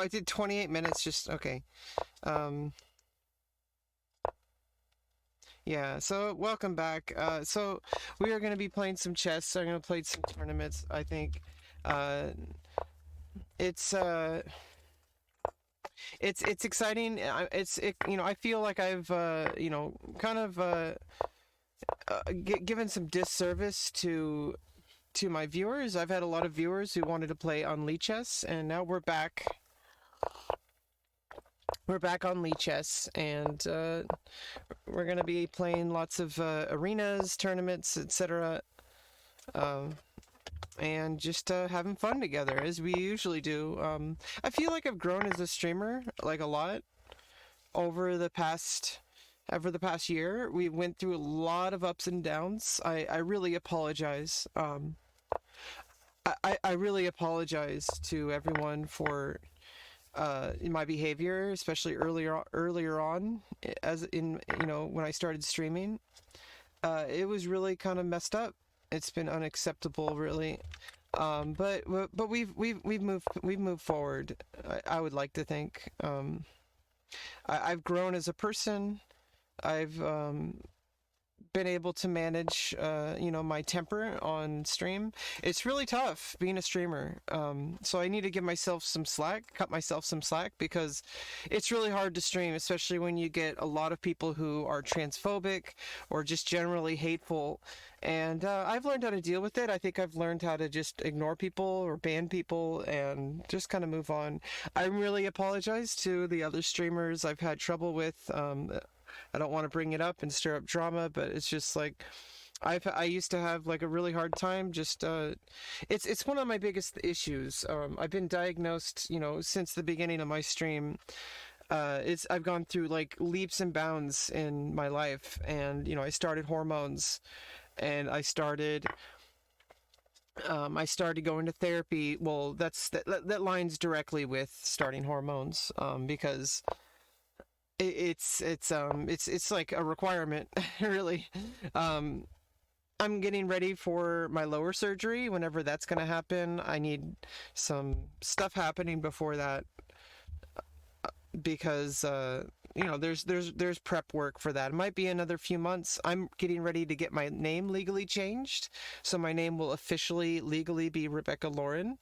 I did 28 minutes. Just okay. Um, yeah. So welcome back. So we are going to be playing some chess. I'm going to play some tournaments. I think. Uh, it's uh, it's exciting. I feel like I've kind of given some disservice to my viewers. I've had a lot of viewers who wanted to play on Chess, and now we're back. We're back on Chess, and we're gonna be playing lots of arenas, tournaments, etc. And just having fun together as we usually do. I feel like I've grown as a streamer like a lot over the past year. We went through a lot of ups and downs. I really apologize. I really apologize to everyone for my behavior, especially earlier on, as in when I started streaming. It was really kind of messed up. It's been unacceptable, really. But we've moved forward. I would like to think. I've grown as a person. I've been able to manage my temper on stream. It's really tough being a streamer, so I need to give myself some slack, cut myself some slack, because it's really hard to stream, especially when you get a lot of people who are transphobic or just generally hateful. And I've learned how to deal with it. I think I've learned how to just ignore people or ban people and just kind of move on. I really apologize to the other streamers I've had trouble with. I don't want to bring it up and stir up drama, but it's just like I used to have like a really hard time. Just it's one of my biggest issues. I've been diagnosed, since the beginning of my stream. I've gone through like leaps and bounds in my life, and I started hormones, and I started going to therapy. Well, that lines directly with starting hormones, because it's like a requirement, really. I'm getting ready for my lower surgery whenever that's going to happen. I need some stuff happening before that, because there's prep work for that. It might be another few months. I'm getting ready to get my name legally changed, so my name will officially legally be Rebecca Lauren.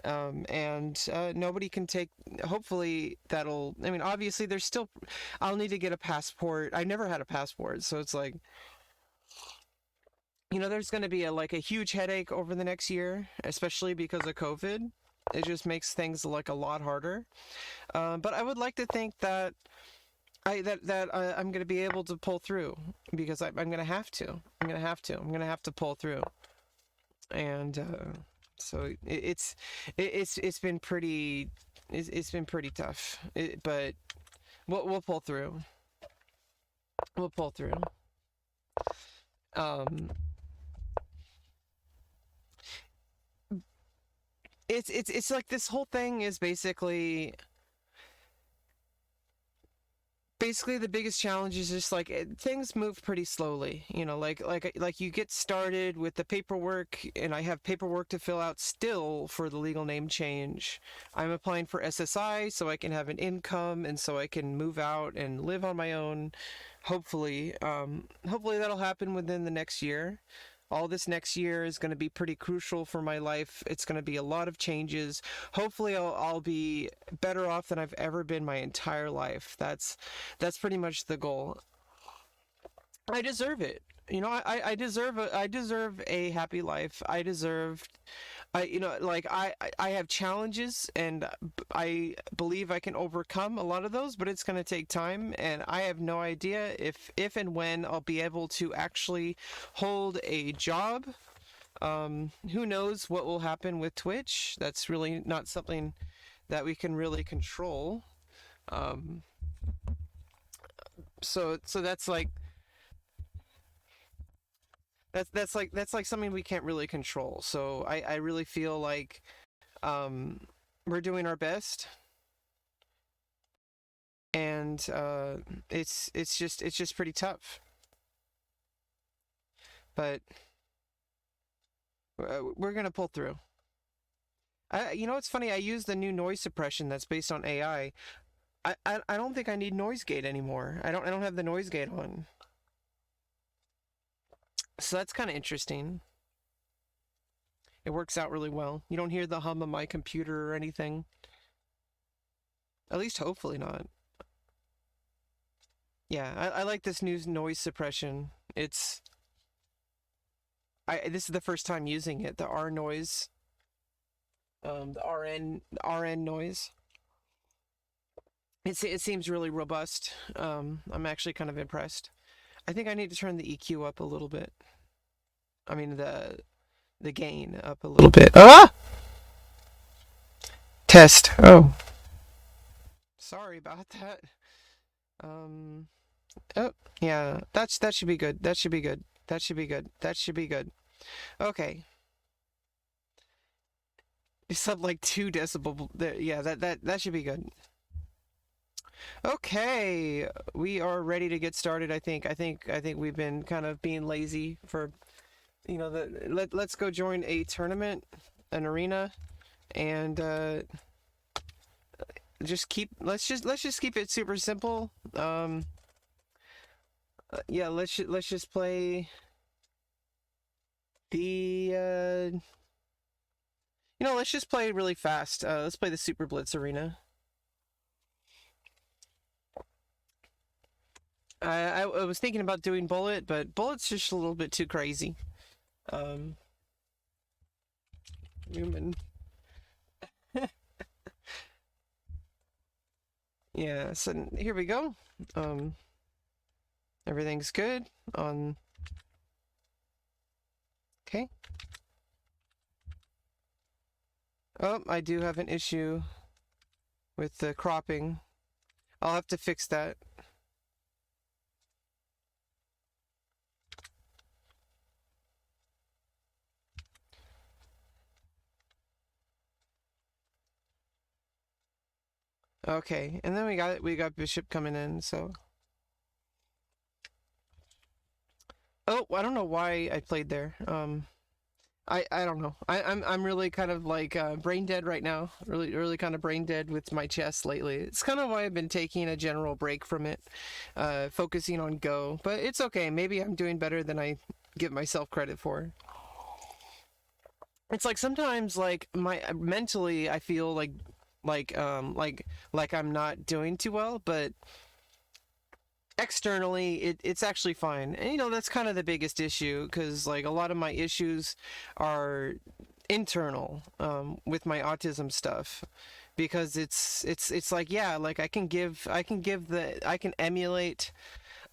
And nobody can take. Hopefully that'll. I mean, obviously there's still. I'll need to get a passport. I never had a passport, so it's like, there's going to be a huge headache over the next year, especially because of COVID. It just makes things like a lot harder. But I would like to think that I'm going to be able to pull through, because I'm going to have to. I'm going to have to pull through, and. So it's been pretty tough, but we'll pull through. We'll pull through. It's like this whole thing is basically the biggest challenge is just like things move pretty slowly, like you get started with the paperwork, and I have paperwork to fill out still for the legal name change. I'm applying for SSI so I can have an income, and so I can move out and live on my own. Hopefully that'll happen within the next year. All this next year is going to be pretty crucial for my life. It's going to be a lot of changes. Hopefully I'll be better off than I've ever been my entire life. That's pretty much the goal. I deserve it. I deserve a happy life. I have challenges, and I believe I can overcome a lot of those, but it's going to take time, and I have no idea if and when I'll be able to actually hold a job. Who knows what will happen with Twitch? That's really not something that we can really control. So that's like that's like something we can't really control. So I really feel like we're doing our best, and it's just pretty tough, but we're gonna pull through. You know, it's funny. I use the new noise suppression that's based on AI. I don't think I need noise gate anymore. I don't have the noise gate on. So that's kind of interesting. It works out really well. You don't hear the hum of my computer or anything. At least hopefully not. Yeah, I like this new noise suppression. This is the first time using it. The R noise, the RN noise. It seems really robust. I'm actually kind of impressed. I think I need to turn the EQ up a little bit. I mean the gain up a little bit. Ah! Test. Oh. Sorry about that. Oh, yeah. That should be good. That should be good. That should be good. That should be good. Okay. It's up like 2 decibel. Yeah, that should be good. Okay, we are ready to get started. I think we've been kind of being lazy for, let's go join a tournament, an arena, and let's just keep it super simple. Yeah, let's just play the let's just play really fast. Let's play the Super Blitz arena. I was thinking about doing bullet, but bullet's just a little bit too crazy. Human. Yeah, so here we go. Everything's good on. Okay. Oh, I do have an issue with the cropping. I'll have to fix that. Okay, and then we got Bishop coming in, so. Oh, I don't know why I played there. I don't know. I'm really kind of like brain dead right now. Really kind of brain dead with my chess lately. It's kind of why I've been taking a general break from it, focusing on Go. But it's okay. Maybe I'm doing better than I give myself credit for. It's like sometimes like my mentally I feel like I'm not doing too well, but externally it's actually fine. And that's kind of the biggest issue, because like a lot of my issues are internal, with my autism stuff, because it's like, yeah, like I can emulate,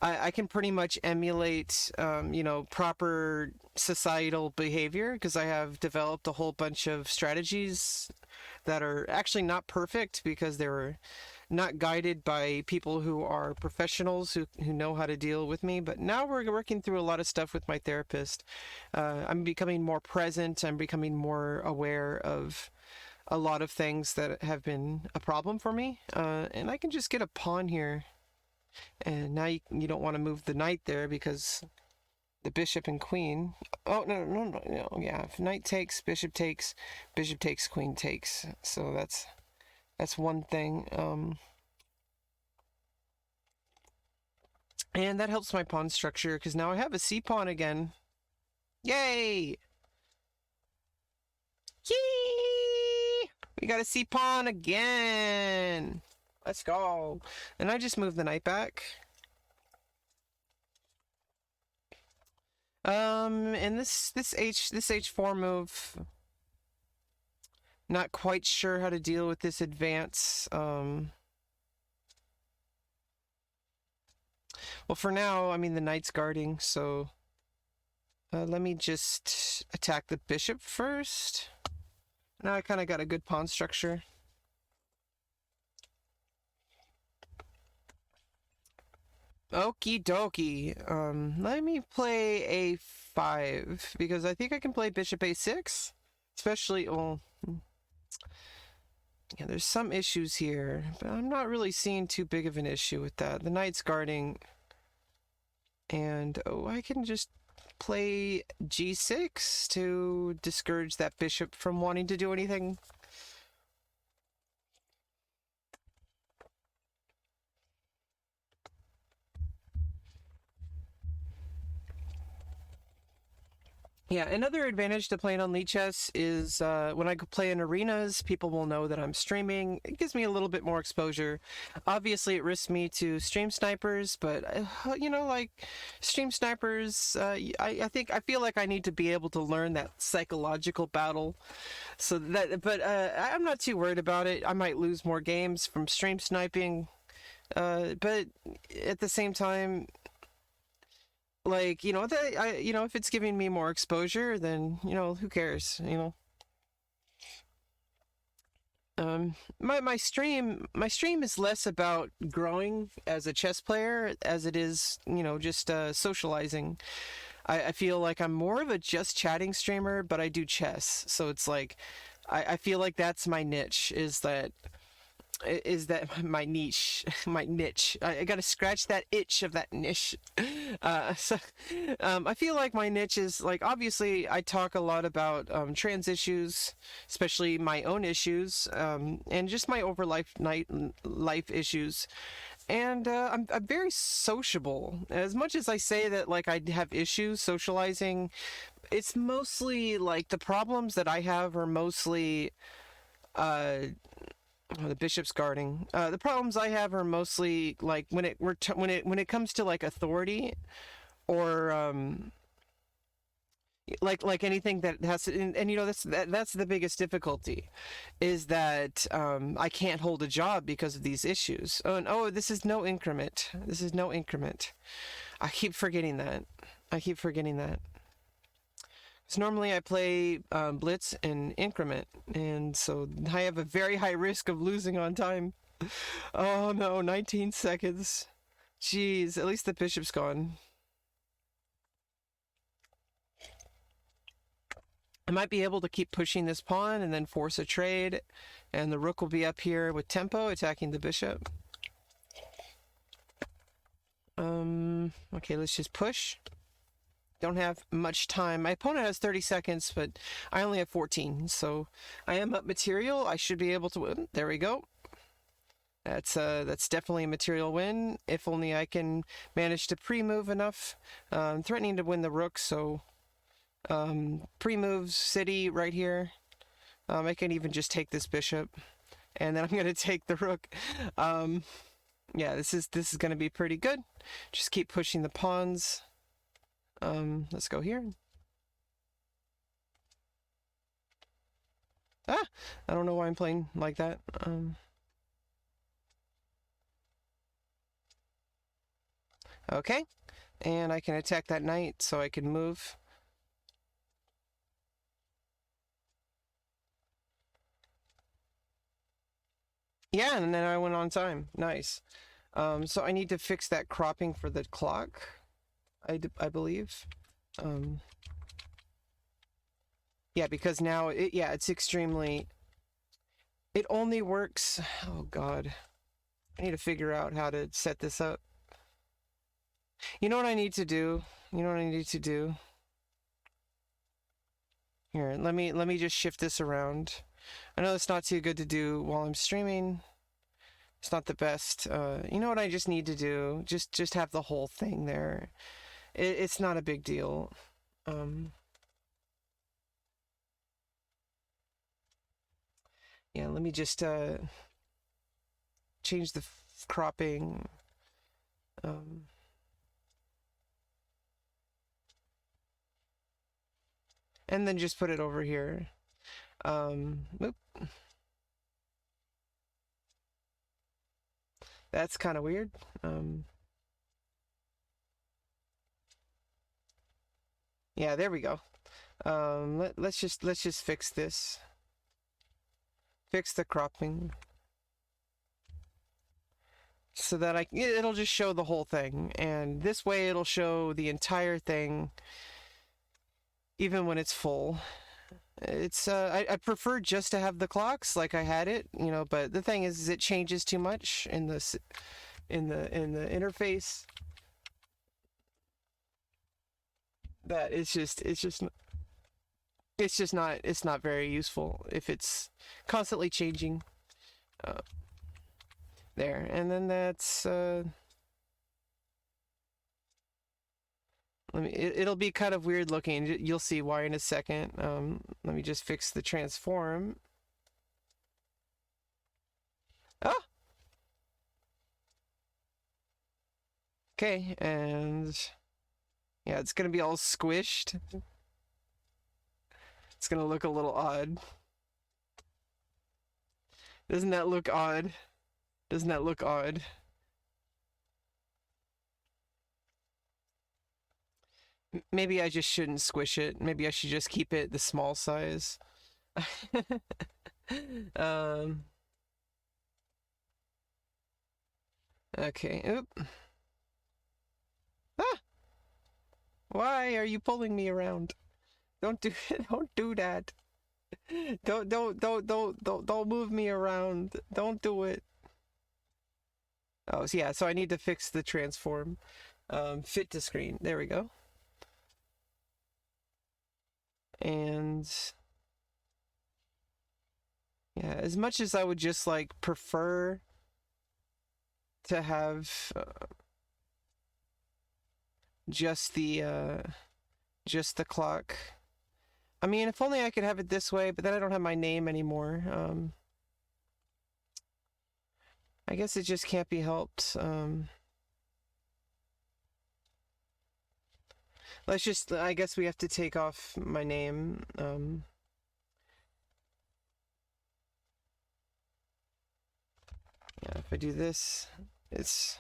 I can pretty much emulate, proper societal behavior, because I have developed a whole bunch of strategies that are actually not perfect, because they were not guided by people who are professionals who know how to deal with me. But now we're working through a lot of stuff with my therapist. I'm becoming more present. I'm becoming more aware of a lot of things that have been a problem for me. And I can just get a pawn here. And now you don't want to move the knight there, because the bishop and queen. Oh, no. Yeah, if knight takes, bishop takes, queen takes. So that's one thing. And that helps my pawn structure, because now I have a c pawn again. Yay! Yee! We got a c pawn again. Let's go. And I just moved the knight back. And this h4 move, not quite sure how to deal with this advance. Well, for now, I mean, the knight's guarding, so let me just attack the bishop first. Now I kind of got a good pawn structure. Okie dokie. Let me play a5, because I think I can play bishop a6, especially, well, yeah, there's some issues here, but I'm not really seeing too big of an issue with that. The knight's guarding, and I can just play g6 to discourage that bishop from wanting to do anything. Yeah, another advantage to playing on Lead Chess is when I play in arenas, people will know that I'm streaming. It gives me a little bit more exposure. Obviously, it risks me to stream snipers, but like stream snipers, I feel like I need to be able to learn that psychological battle. So that, but I'm not too worried about it. I might lose more games from stream sniping, but at the same time, like, if it's giving me more exposure, then who cares, my stream is less about growing as a chess player as it is, just socializing. I feel like I'm more of a just chatting streamer, but I do chess, so it's like I feel like that's my niche, is that my niche, my niche. I gotta scratch that itch of that niche. I feel like my niche is, like, obviously I talk a lot about trans issues, especially my own issues, and just my life issues. And I'm very sociable. As much as I say that, like, I have issues socializing, it's mostly like the problems that I have are mostly uh oh, the bishop's guarding. The problems I have are mostly like when it comes to, like, authority, or like anything that has to, and that's the biggest difficulty, is that I can't hold a job because of these issues. Oh, and this is no increment. This is no increment. I keep forgetting that. Because normally I play Blitz and Increment, and so I have a very high risk of losing on time. Oh no, 19 seconds. Jeez, at least the bishop's gone. I might be able to keep pushing this pawn and then force a trade, and the rook will be up here with tempo attacking the bishop. Okay, let's just push. Don't have much time. My opponent has 30 seconds, but I only have 14, so I am up material. I should be able to win. There we go. That's definitely a material win. If only I can manage to pre-move enough. I'm threatening to win the rook, so pre-moves city right here. I can even just take this bishop, and then I'm gonna take the rook. Yeah, this is gonna be pretty good. Just keep pushing the pawns. Let's go here. I don't know why I'm playing like that. Okay, and I can attack that knight, so I can move. Yeah, and then I went on time. Nice. So I need to fix that cropping for the clock, I believe. Yeah, because now it's extremely. It only works. Oh God, I need to figure out how to set this up. You know what I need to do? Here, let me just shift this around. I know it's not too good to do while I'm streaming. It's not the best. You know what I just need to do? Just have the whole thing there. It's not a big deal. Yeah, let me just change the cropping. And then just put it over here. Oop. That's kind of weird. Yeah, there we go. Let's just fix this. Fix the cropping. So that it'll just show the whole thing, and this way it'll show the entire thing even when it's full. It's I prefer just to have the clocks like I had it, but the thing is it changes too much in the interface that it's not very useful if it's constantly changing. There, and then that's It'll be kind of weird looking. You'll see why in a second. Let me just fix the transform. Oh! Okay, and yeah, it's gonna be all squished. It's gonna look a little odd. Doesn't that look odd? Doesn't that look odd? Maybe I just shouldn't squish it. Maybe I should just keep it the small size. Okay. Oop. Ah! Why are you pulling me around? Don't do don't do that. Don't move me around. Don't do it. Oh, so yeah, so I need to fix the transform. Fit to screen. There we go. And yeah, as much as I would just like prefer to have just the clock. I mean, if only I could have it this way, but then I don't have my name anymore. I guess it just can't be helped. Let's just, I guess we have to take off my name. Yeah, if I do this, it's...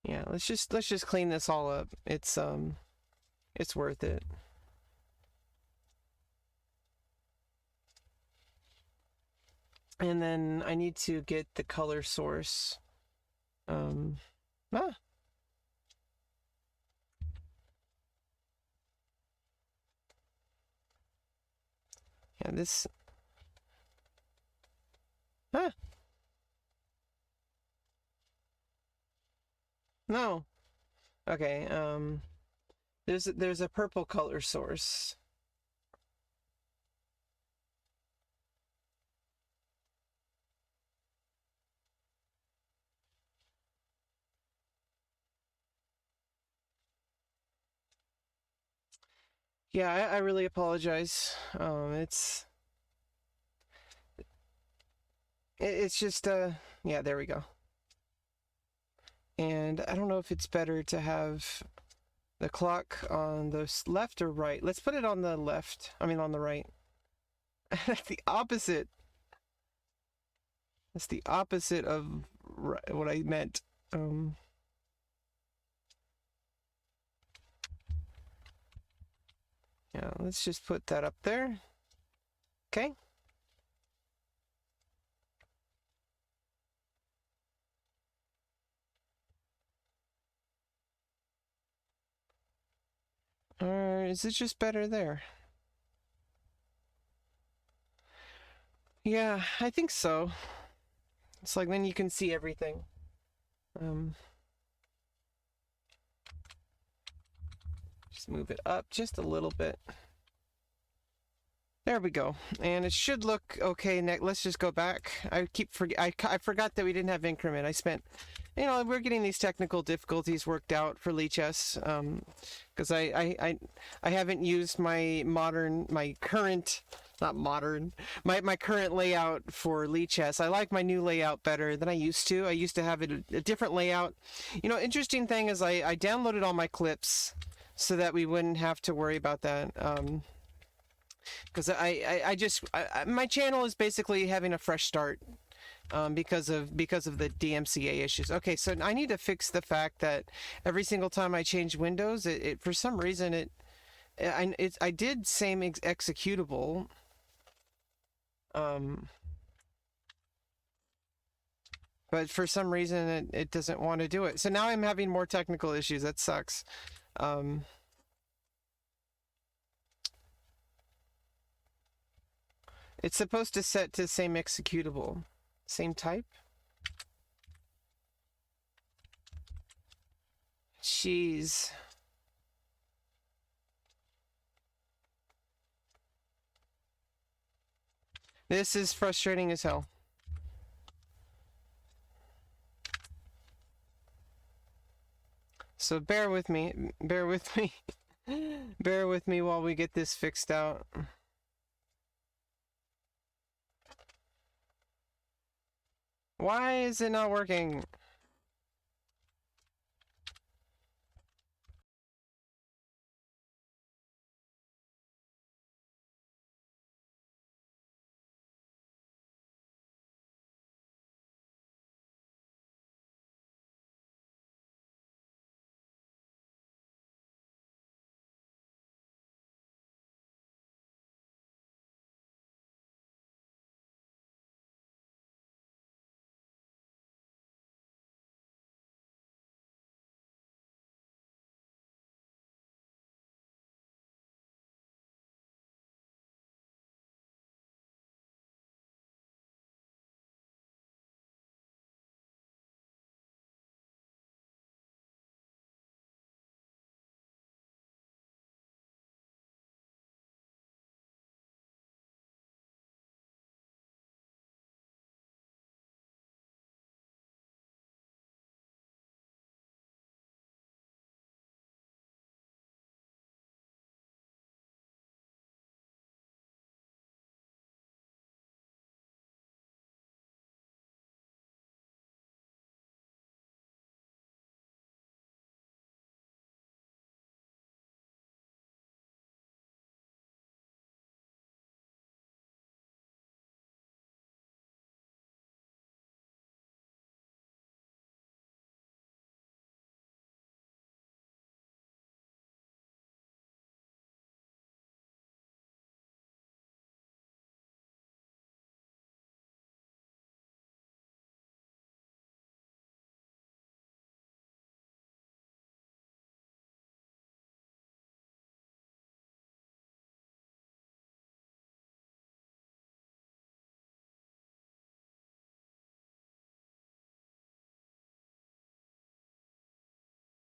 Yeah, let's just clean this all up. It's worth it. And then I need to get the color source. Yeah, this. No. Okay. There's a purple color source. Yeah, I really apologize. It's just yeah, there we go. And I don't know if it's better to have the clock on the left or right. Let's put it on the left. I mean on the right. That's the opposite. That's the opposite of what I meant. Yeah, let's just put that up there. Okay. Or is it just better there? Yeah, I think so. It's like then you can see everything. Just move it up just a little bit. There we go. And it should look okay. Let's just go back. I forgot that we didn't have increment. I spent, you know, we're getting these technical difficulties worked out for LeechS, because I haven't used my current layout for LeechS. I like my new layout better than I used to. I used to have a different layout. You know, interesting thing is I downloaded all my clips so that we wouldn't have to worry about that. Because my channel is basically having a fresh start because of the DMCA issues. Okay, so I need to fix the fact that every single time I change windows, it for some reason I did same executable. But for some reason it doesn't want to do it. So now I'm having more technical issues. That sucks. It's supposed to set to same executable. Same type? Jeez. This is frustrating as hell. So bear with me. Bear with me. Bear with me while we get this fixed out. Why is it not working?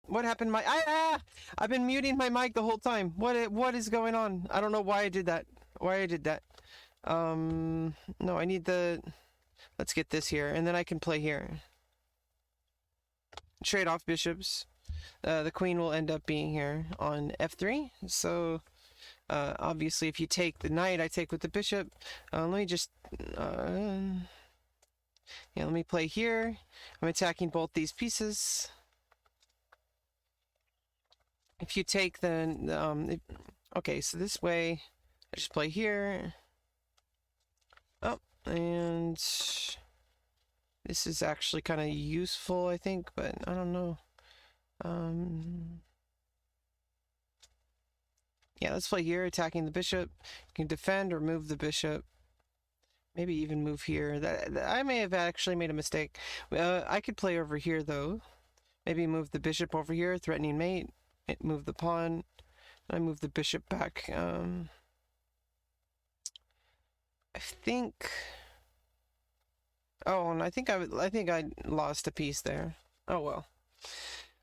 What happened? I've been muting my mic the whole time. What is going on? I don't know why I did that. Why I did that. No, I need the... Let's get this here, and then I can play here. Trade off bishops. The queen will end up being here on f3. So, obviously, if you take the knight, I take with the bishop. Let me just... yeah, let me play here. I'm attacking both these pieces. If you take the... okay, so this way, I just play here. Oh, and... This is actually kind of useful, I think, but I don't know. Yeah, let's play here, attacking the bishop. You can defend or move the bishop. Maybe even move here. I may have actually made a mistake. I could play over here, though. Maybe move the bishop over here, threatening mate. Move the pawn. I move the bishop back. I think... Oh, and I think I lost a piece there. Oh well.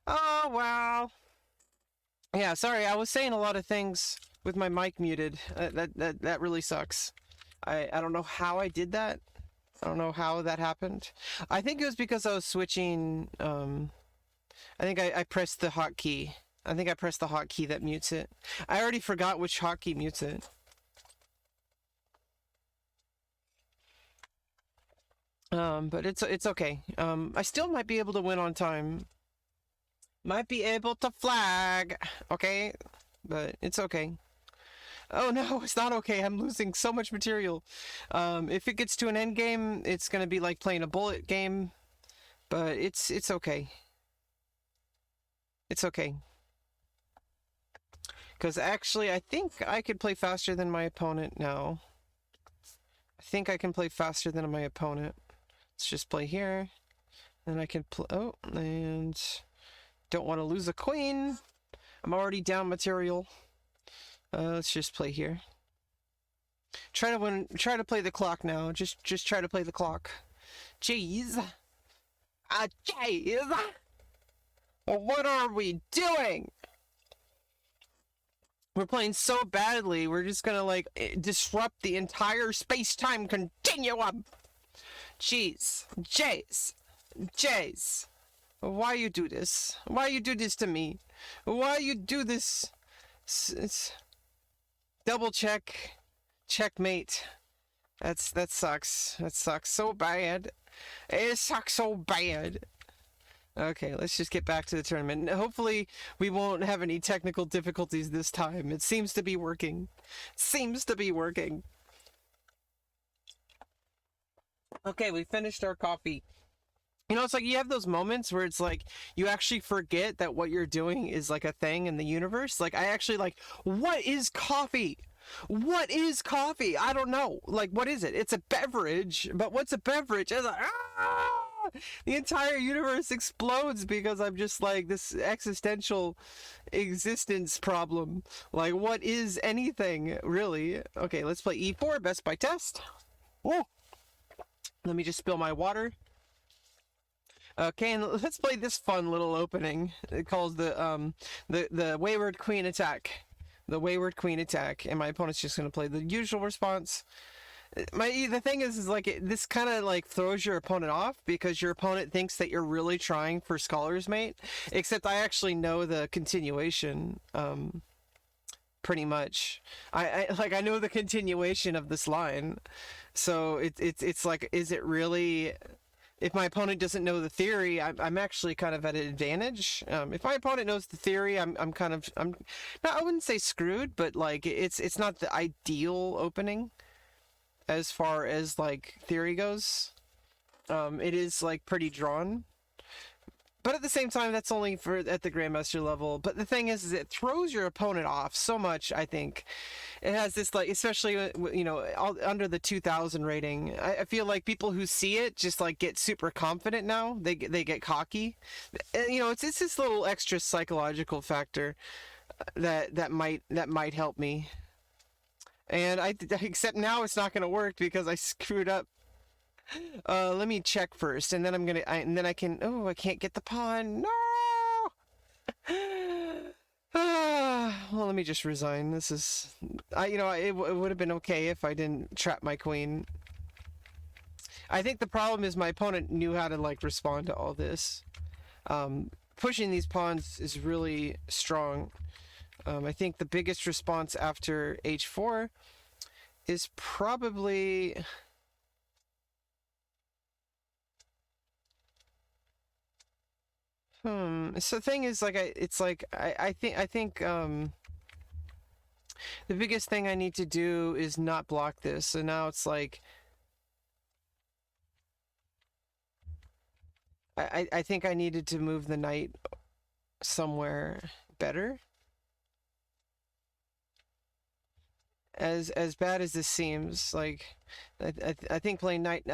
Oh well. Yeah, sorry. I was saying a lot of things with my mic muted. That really sucks. I don't know how I did that. I don't know how that happened. I think it was because I was switching. I think I pressed the hotkey. I think I pressed the hotkey that mutes it. I already forgot which hotkey mutes it. But it's okay. I still might be able to win on time. Might be able to flag, okay? But it's okay. Oh no, it's not okay. I'm losing so much material. If it gets to an end game, it's gonna be like playing a bullet game. But it's okay. It's okay. Because actually, I think I could play faster than my opponent now. I think I can play faster than my opponent. Let's just play here. And I can play... Oh, and... Don't want to lose a queen. I'm already down material. Let's just play here. Try to play the clock now. Just try to play the clock. Jeez. Jeez. What are we doing? We're playing so badly, we're just gonna, like, disrupt the entire space-time continuum! Jeez. Jays. Jays. Why you do this? Why you do this to me? Why you do this? It's double check. Checkmate. That sucks. That sucks so bad. It sucks so bad. Okay, let's just get back to the tournament. Hopefully, we won't have any technical difficulties this time. It seems to be working. Seems to be working. Okay, we finished our coffee. You know, it's like you have those moments where it's like you actually forget that what you're doing is like a thing in the universe. Like, I actually, like, what is coffee? What is coffee? I don't know. Like, what is it? It's a beverage, but what's a beverage? It's like, the entire universe explodes because I'm just like this existential existence problem. Like, what is anything, really? Okay, let's play E4, best by test. Whoa. Let me just spill my water. Okay, and let's play this fun little opening. It calls the Wayward Queen attack. The Wayward Queen attack, and my opponent's just gonna play the usual response. The thing is like this kind of like throws your opponent off because your opponent thinks that you're really trying for Scholar's Mate, except I actually know the continuation. Pretty much, I know the continuation of this line, so it's like, is it really? If my opponent doesn't know the theory, I'm actually kind of at an advantage. If my opponent knows the theory, I'm no, I wouldn't say screwed, but like it's not the ideal opening as far as like theory goes. It is like pretty drawn, but at the same time, that's only for at the Grandmaster level. But the thing is it throws your opponent off so much. I think it has this, like, especially, you know, under the 2000 rating, I feel like people who see it just like get super confident now. They get cocky. You know, it's this little extra psychological factor that might help me. And except now it's not going to work because I screwed up. Let me check first, and then and then I can. Oh, I can't get the pawn. No. Well, let me just resign. This is, you know, it would have been okay if I didn't trap my queen. I think the problem is my opponent knew how to like respond to all this. Pushing these pawns is really strong. I think the biggest response after h4 is probably. So the thing is, like, I think the biggest thing I need to do is not block this. So now it's like, I think I needed to move the knight somewhere better. As bad as this seems, like, I think playing knight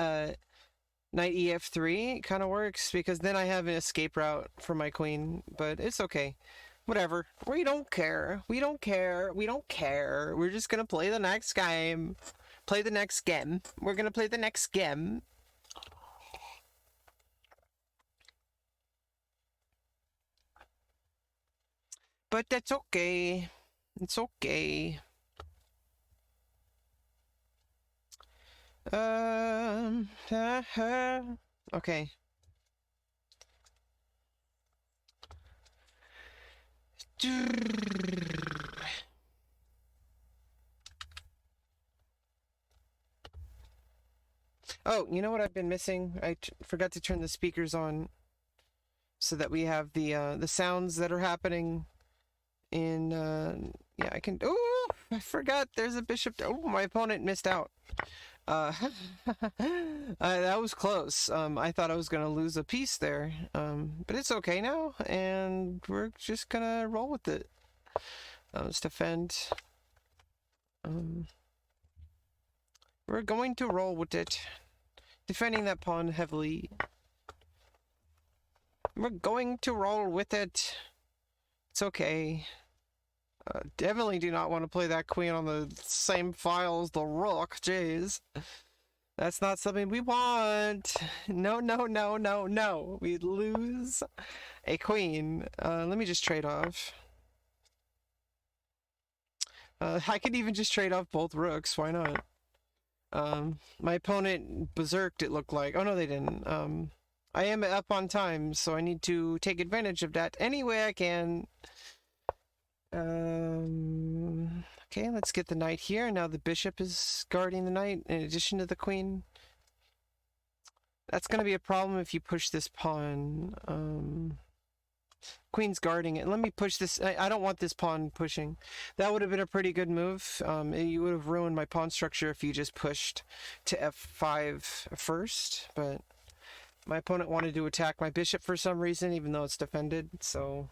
ef3 kind of works, because then I have an escape route for my queen, but it's okay. Whatever. We don't care. We don't care. We don't care. We're just gonna play the next game. Play the next game. We're gonna play the next game. But that's okay. It's okay. Okay. Oh, you know what I've been missing? I forgot to turn the speakers on so that we have the sounds that are happening in yeah, I can. Oh, I forgot there's a bishop. Oh, my opponent missed out. That was close. I thought I was gonna lose a piece there, but it's okay now, and we're just gonna roll with it. Let's defend. We're going to roll with it, defending that pawn heavily. We're going to roll with it. It's okay. Definitely do not want to play that queen on the same file as the rook. Jeez. That's not something we want. No, no, no, no, no. We lose a queen. Let me just trade off. I could even just trade off both rooks. Why not? My opponent berserked, it looked like. Oh, no, they didn't. I am up on time, so I need to take advantage of that any way I can. Okay, let's get the knight here. Now the bishop is guarding the knight in addition to the queen. That's going to be a problem if you push this pawn. Queen's guarding it. Let me push this. I don't want this pawn pushing. That would have been a pretty good move. You would have ruined my pawn structure if you just pushed to f5 first, but my opponent wanted to attack my bishop for some reason, even though it's defended. So,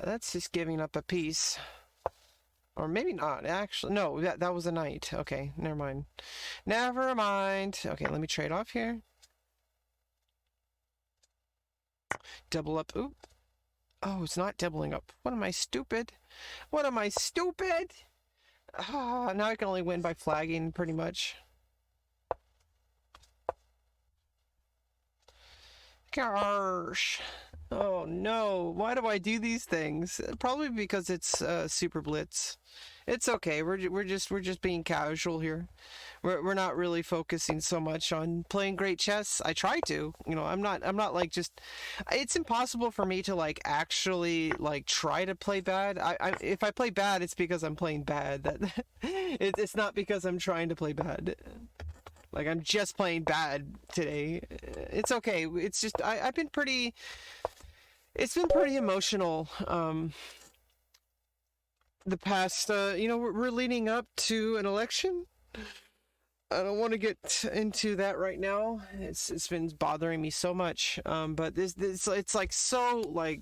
that's just giving up a piece. Or maybe not, actually. No, that was a knight. Okay, never mind. Never mind. Okay, let me trade off here. Double up. Oop. Oh, it's not doubling up. What am I, stupid? What am I, stupid? Ah, now I can only win by flagging, pretty much. Gosh. Oh no, why do I do these things? Probably because it's Super Blitz. It's okay. We're just being casual here. We're not really focusing so much on playing great chess. I try to. You know, I'm not like just. It's impossible for me to like actually like try to play bad. If I play bad, it's because I'm playing bad. That it's not because I'm trying to play bad. Like I'm just playing bad today. It's okay. It's just I've been pretty. It's been pretty emotional. The past, you know, we're leading up to an election. I don't want to get into that right now. It's been bothering me so much. But this it's like so like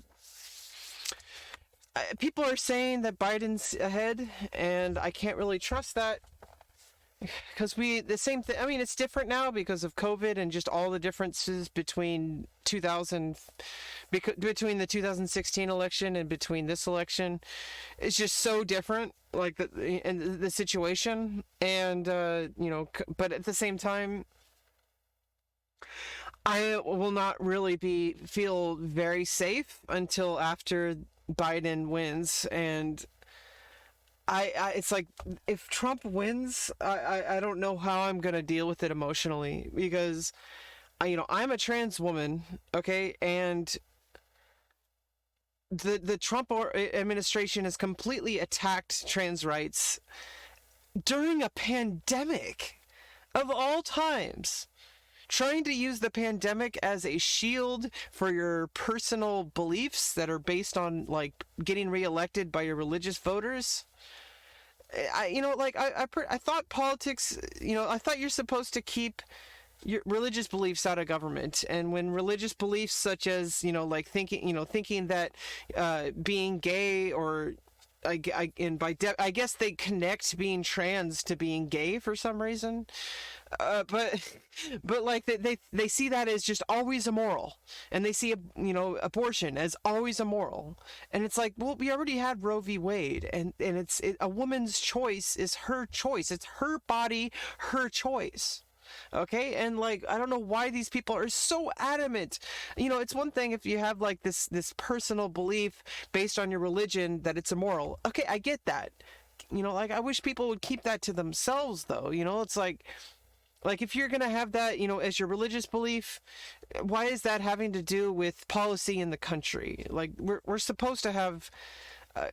people are saying that Biden's ahead, and I can't really trust that. Because the same thing, I mean, it's different now because of COVID and just all the differences between between the 2016 election and between this election. It's just so different, like the situation. And, you know, but at the same time, I will not really feel very safe until after Biden wins. And it's like if Trump wins, I don't know how I'm gonna deal with it emotionally, because you know, I'm a trans woman, okay, and the Trump administration has completely attacked trans rights during a pandemic of all times, trying to use the pandemic as a shield for your personal beliefs that are based on like getting reelected by your religious voters. You know, like I thought politics, you know, I thought you're supposed to keep your religious beliefs out of government. And when religious beliefs such as, you know, like thinking that being gay, or I guess they connect being trans to being gay for some reason. But like they see that as just always immoral, and they see you know, abortion as always immoral, and it's like, well, we already had Roe v. Wade, and a woman's choice is her choice. It's her body, her choice. Okay, and like I don't know why these people are so adamant. You know, it's one thing if you have like this personal belief based on your religion that it's immoral. Okay, I get that. You know, like I wish people would keep that to themselves, though. You know, it's like if you're going to have that, you know, as your religious belief, why is that having to do with policy in the country? Like we're supposed to have,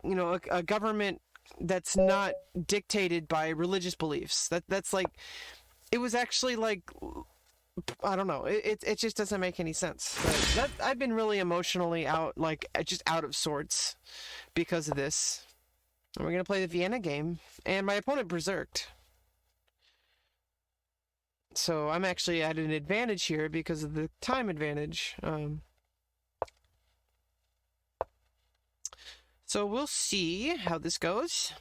you know, a government that's not dictated by religious beliefs. That's like, it was actually like, I don't know. It just doesn't make any sense. But I've been really emotionally out, like just out of sorts because of this. And we're going to play the Vienna game, and my opponent berserked. So I'm actually at an advantage here because of the time advantage. So we'll see how this goes.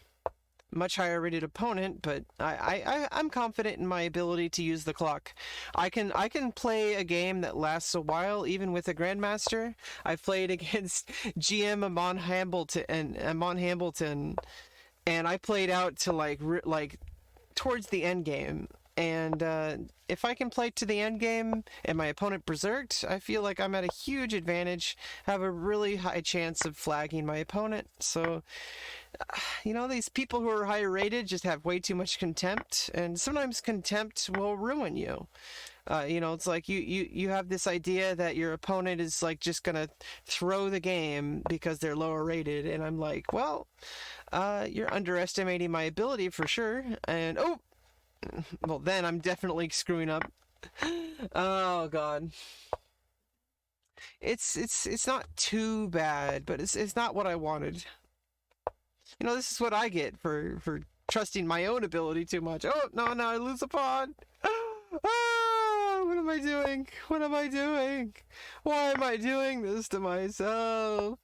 Much higher rated opponent, but I'm confident in my ability to use the clock. I can play a game that lasts a while, even with a grandmaster. I've played against GM Amon Hamilton, and I played out to like towards the end game. And if I can play to the end game and my opponent berserked, I feel like I'm at a huge advantage, have a really high chance of flagging my opponent. So, you know, these people who are higher rated just have way too much contempt, and sometimes contempt will ruin you. You know, it's like you have this idea that your opponent is like just gonna throw the game because they're lower rated, and I'm like, well, you're underestimating my ability for sure. And oh, well, then I'm definitely screwing up. Oh God, it's not too bad, but it's not what I wanted. You know, this is what I get for trusting my own ability too much. Oh no, I lose a pawn. Ah, what am I doing? What am I doing? Why am I doing this to myself?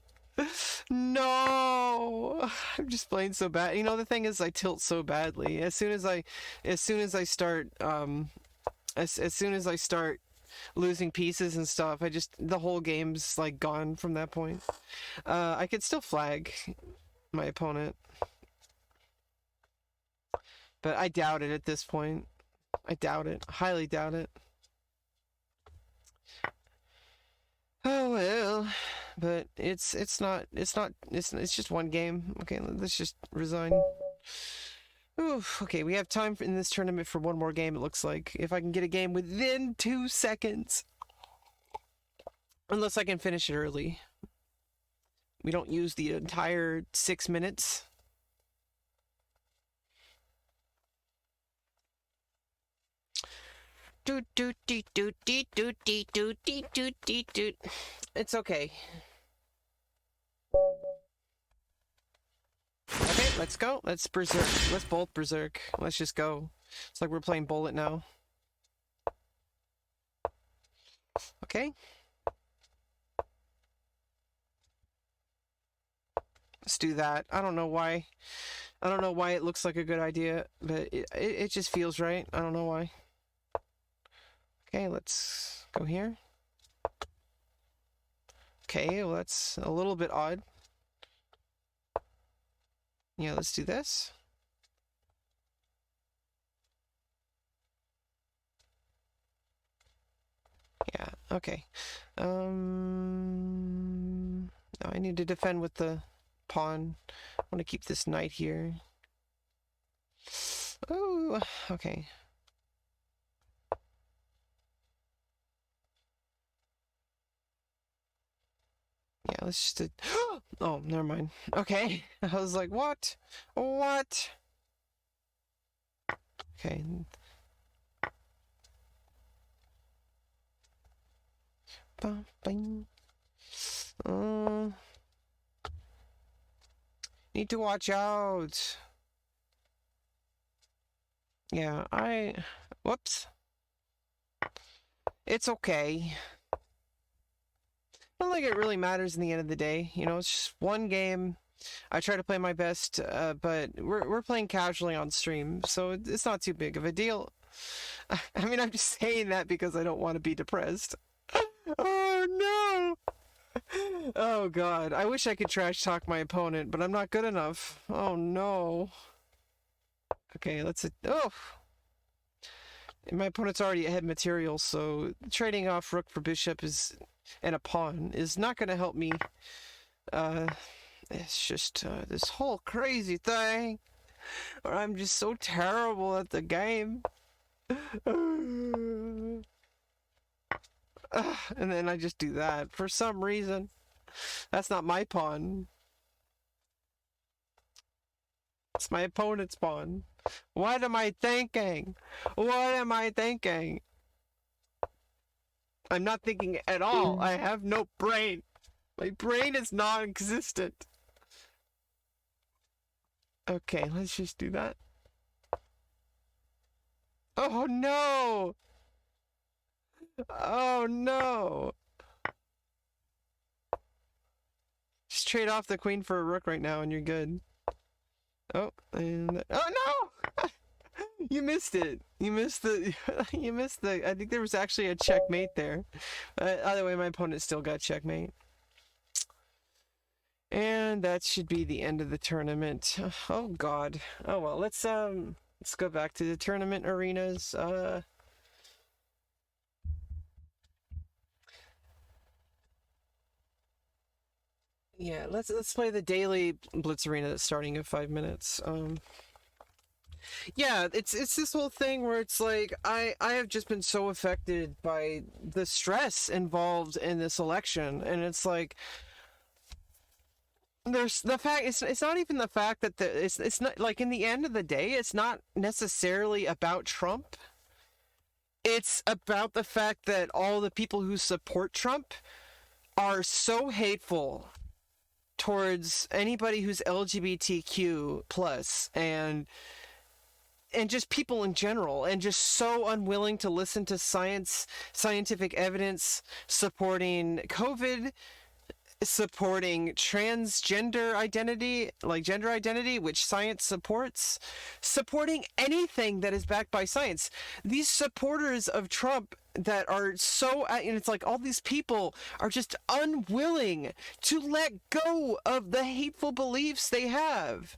No, I'm just playing so bad. You know, the thing is, I tilt so badly. As soon as I start, as soon as I start losing pieces and stuff, the whole game's like gone from that point. I could still flag my opponent, but I doubt it at this point. I doubt it. Highly doubt it. Oh well, but it's just one game. Okay, let's just resign. Oof, okay, we have time in this tournament for one more game, it looks like. If I can get a game within 2 seconds. Unless I can finish it early. We don't use the entire 6 minutes. It's okay. Okay, let's go. Let's berserk. Let's bolt berserk. Let's just go. It's like we're playing bullet now. Okay. Let's do that. I don't know why. I don't know why it looks like a good idea, but it just feels right. I don't know why. Okay, let's go here. Okay, well that's a little bit odd. Yeah, let's do this. Yeah, okay. I need to defend with the pawn. I want to keep this knight here. Oh, okay. Yeah, let's just... Oh, never mind. Okay. I was like, what? What? Okay. Need to watch out. Yeah, whoops. It's okay. I don't think it really matters in the end of the day. You know, it's just one game. I try to play my best, but we're playing casually on stream, so it's not too big of a deal. I mean, I'm just saying that because I don't want to be depressed. Oh no! Oh god, I wish I could trash talk my opponent, but I'm not good enough. Oh no. Okay, let's... Oh! My opponent's already ahead material, so trading off rook for bishop and a pawn is not going to help me. It's just this whole crazy thing where I'm just so terrible at the game. And then I just do that for some reason. That's not my pawn. It's my opponent's pawn. What am I thinking? What am I thinking? I'm not thinking at all. I have no brain. My brain is non-existent. Okay, let's just do that. Oh no! Oh no! Just trade off the queen for a rook right now and you're good. Oh, and... Oh no! You missed it. You missed the... You missed the... I think there was actually a checkmate there. Either way, my opponent still got checkmate. And that should be the end of the tournament. Oh god. Oh well, let's let's go back to the tournament arenas. Yeah, let's play the daily Blitz arena that's starting in 5 minutes. Yeah, it's this whole thing where it's like I have just been so affected by the stress involved in this election, and it's like there's the fact it's not even the fact that it's not like in the end of the day it's not necessarily about Trump. It's about the fact that all the people who support Trump are so hateful towards anybody who's LGBTQ plus and just people in general, and just so unwilling to listen to scientific evidence supporting COVID, supporting transgender identity, like gender identity, which science supports, supporting anything that is backed by science. These supporters of Trump that are so, and it's like all these people are just unwilling to let go of the hateful beliefs they have.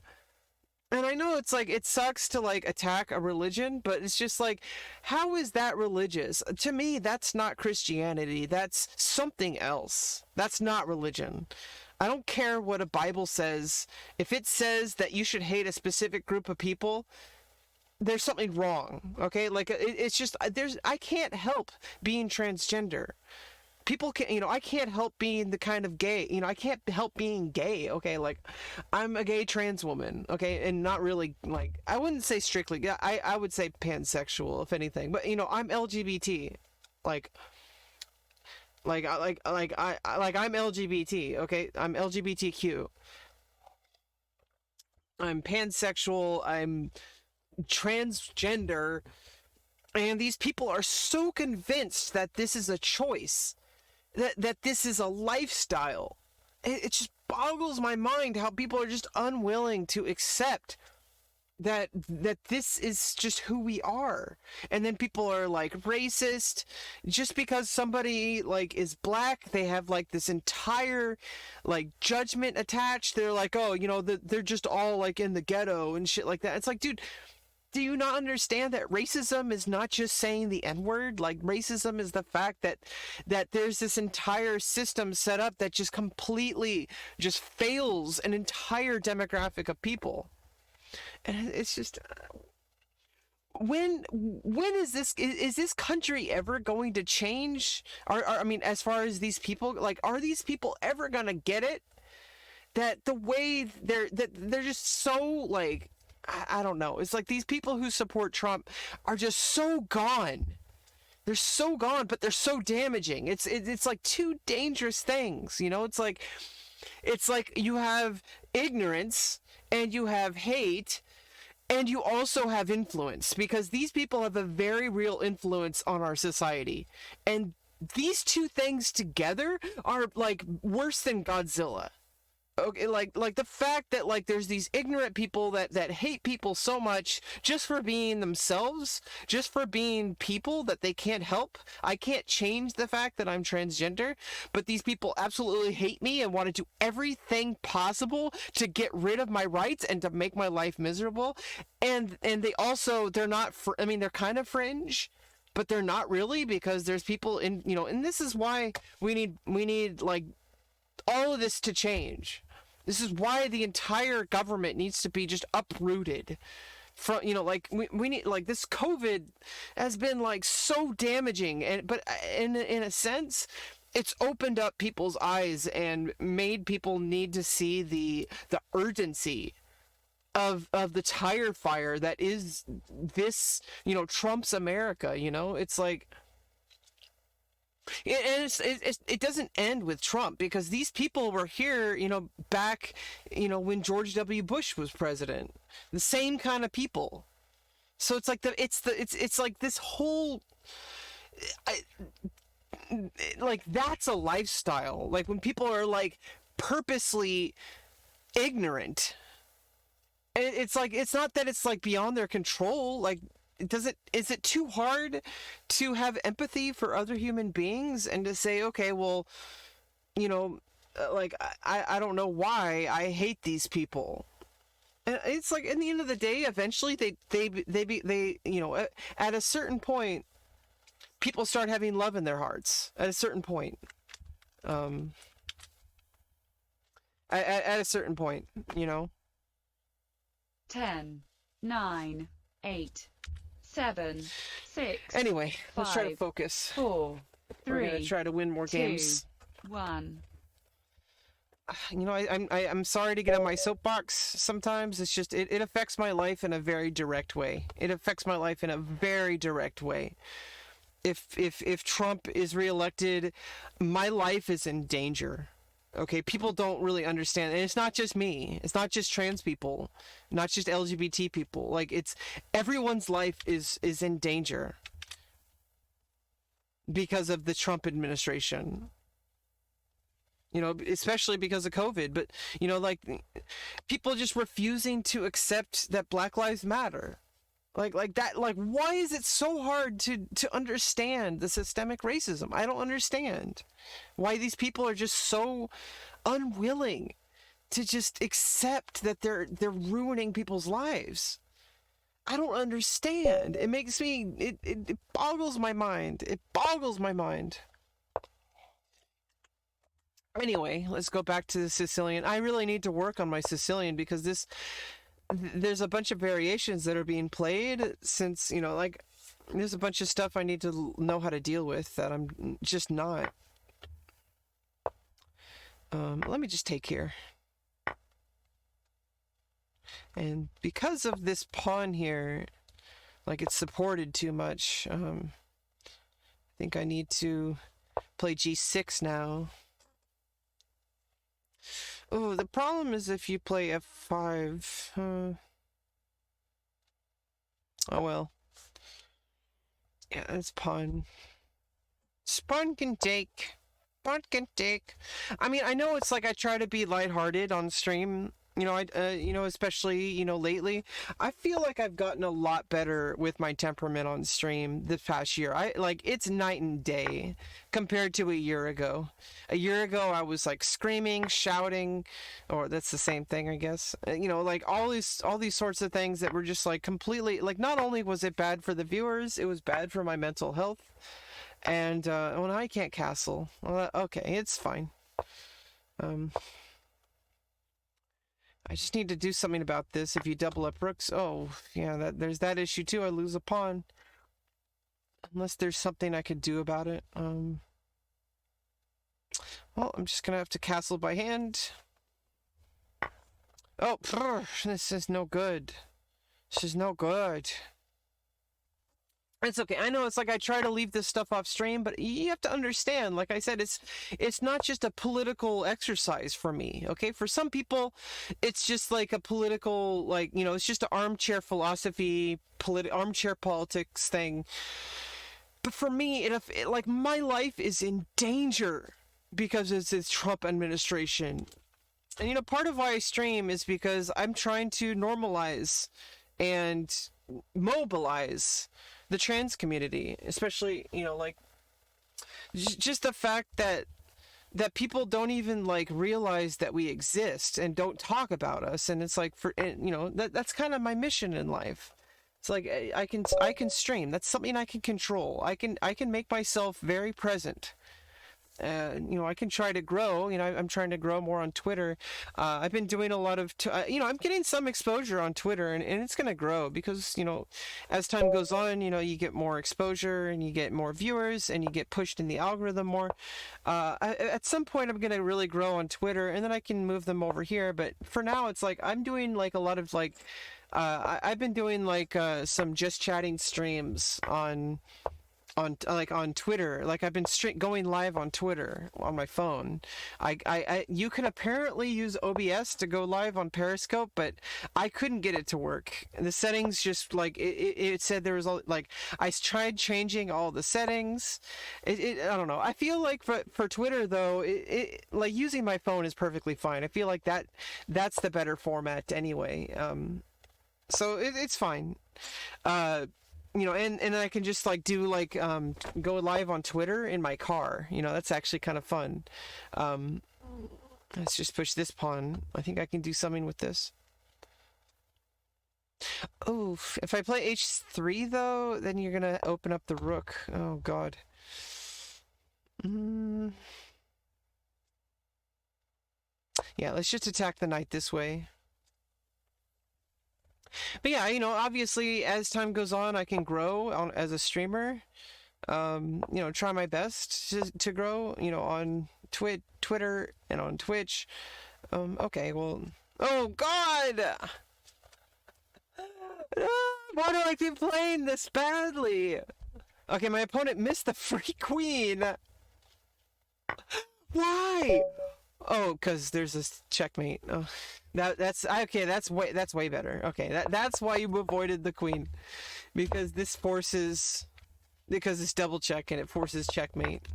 And I know it's like, it sucks to like attack a religion, but it's just like, how is that religious? To me, that's not Christianity. That's something else. That's not religion. I don't care what a Bible says. If it says that you should hate a specific group of people, there's something wrong. Okay. Like it's just, I can't help being transgender. People can, I can't help being the kind of gay, I can't help being gay. Okay. Like I'm a gay trans woman. Okay. And not really like, I wouldn't say strictly, I would say pansexual if anything, but I'm LGBT. I'm LGBT. Okay. I'm LGBTQ. I'm pansexual. I'm transgender. And these people are so convinced that this is a choice, that this is a lifestyle. It just boggles my mind how people are just unwilling to accept that this is just who we are. And then people are like racist just because somebody like is black. They have like this entire like judgment attached. They're like, oh, they're just all like in the ghetto and shit like that. It's like, dude, do you not understand that racism is not just saying the N-word? Like, racism is the fact that there's this entire system set up that just completely just fails an entire demographic of people. And it's just, when is this country ever going to change? I mean, as far as these people, like, are these people ever gonna get it? That the way they're just so like, I don't know. It's like these people who support Trump are just so gone. They're so gone, but they're so damaging. It's like two dangerous things, It's like you have ignorance and you have hate and you also have influence, because these people have a very real influence on our society. And these two things together are like worse than Godzilla. Okay, like the fact that like there's these ignorant people that hate people so much just for being themselves, just for being people that they can't help. I can't change the fact that I'm transgender, but these people absolutely hate me and want to do everything possible to get rid of my rights and to make my life miserable. And they also, they're not, I mean, they're kind of fringe, but they're not really, because there's people in, and this is why we need like all of this to change. This is why the entire government needs to be just uprooted from, like we need, like, this COVID has been like so damaging, but in a sense it's opened up people's eyes and made people need to see the urgency of the tire fire that is this, Trump's America. It's like, and it doesn't end with Trump, because these people were here, back, when George W. Bush was president. The same kind of people. So it's like it's like this whole, like, that's a lifestyle. Like when people are like purposely ignorant. It's like, it's not that it's like beyond their control. Like, is it too hard to have empathy for other human beings and to say, okay, well, like, I don't know why I hate these people. And it's like, in the end of the day, eventually they you know, at a certain point, people start having love in their hearts. At a certain point, um, at a certain point, you know. 10, 9, 8, 7, 6. Anyway, 5, let's try to focus. 4, 3. We're gonna try to win more 2, games. 1. You know, I'm sorry to get on my soapbox sometimes. It's just, it affects my life in a very direct way. It affects my life in a very direct way. If Trump is reelected, my life is in danger. Okay, people don't really understand, and it's not just me. It's not just trans people, not just LGBT people. Like, it's everyone's life is in danger because of the Trump administration. You know, especially because of COVID, but, you know, like, people just refusing to accept that Black Lives Matter. Like that, like, why is it so hard to understand the systemic racism? I don't understand why these people are just so unwilling to just accept that they're ruining people's lives. I don't understand. It makes me, it boggles my mind. It boggles my mind. Anyway, let's go back to the Sicilian. I really need to work on my Sicilian because there's a bunch of variations that are being played since, you know, like, there's a bunch of stuff I need to know how to deal with that I'm just not. Let me just take here. And because of this pawn here, like, it's supported too much, I think I need to play g6 now. Oh, the problem is if you play f5. Oh well. Yeah, it's pawn. Pawn can take. Pawn can take. I mean, I know it's like I try to be lighthearted on stream. You know, you know, especially, you know, lately, I feel like I've gotten a lot better with my temperament on stream this past year. It's night and day compared to a year ago. A year ago, I was like screaming, shouting, or that's the same thing, I guess. You know, like all these sorts of things that were just like completely, like, not only was it bad for the viewers, it was bad for my mental health. And, well, now I can't castle. Well, okay, it's fine. I just need to do something about this. If you double up rooks, oh, yeah, there's that issue too. I lose a pawn. Unless there's something I could do about it. Well, I'm just gonna have to castle by hand. Oh, this is no good. This is no good. It's okay. I know it's like I try to leave this stuff off stream, but you have to understand, like I said, it's not just a political exercise for me, okay? For some people, it's just like a political, like, you know, it's just an armchair philosophy, armchair politics thing. But for me, like, my life is in danger because it's this Trump administration. And, you know, part of why I stream is because I'm trying to normalize and mobilize the trans community, especially, you know, like, just the fact that people don't even, like, realize that we exist and don't talk about us. And it's like, you know, that's kind of my mission in life. It's like, I can stream. That's something I can control. I can make myself very present. You know, I can try to grow. You know, I'm trying to grow more on Twitter. I've been doing a lot of, you know, I'm getting some exposure on Twitter, and it's going to grow because, you know, as time goes on, you know, you get more exposure and you get more viewers and you get pushed in the algorithm more. At some point, I'm going to really grow on Twitter, and then I can move them over here. But for now, it's like I'm doing like a lot of like, I've been doing like some just chatting streams on Twitter. Like, I've been going live on Twitter on my phone. You can apparently use OBS to go live on Periscope, but I couldn't get it to work. The settings just, like, it said there was like, I tried changing all the settings. I don't know. I feel like for Twitter though, like, using my phone is perfectly fine. I feel like that's the better format anyway. So it's fine. You know, and I can just like do like go live on Twitter in my car. You know, that's actually kind of fun. Let's just push this pawn. I think I can do something with this. Oof. If I play h3 though, then you're gonna open up the rook. Oh god. Yeah, let's just attack the knight this way. But yeah, obviously as time goes on, I can grow as a streamer. Try my best to grow, on Twitter and on Twitch. Okay, well, oh God! Why do I keep playing this badly? Okay, my opponent missed the free queen. Why? Oh, because there's this checkmate. Oh, that's okay. That's way better. Okay, that's why you avoided the queen, because it's double check and it forces checkmate.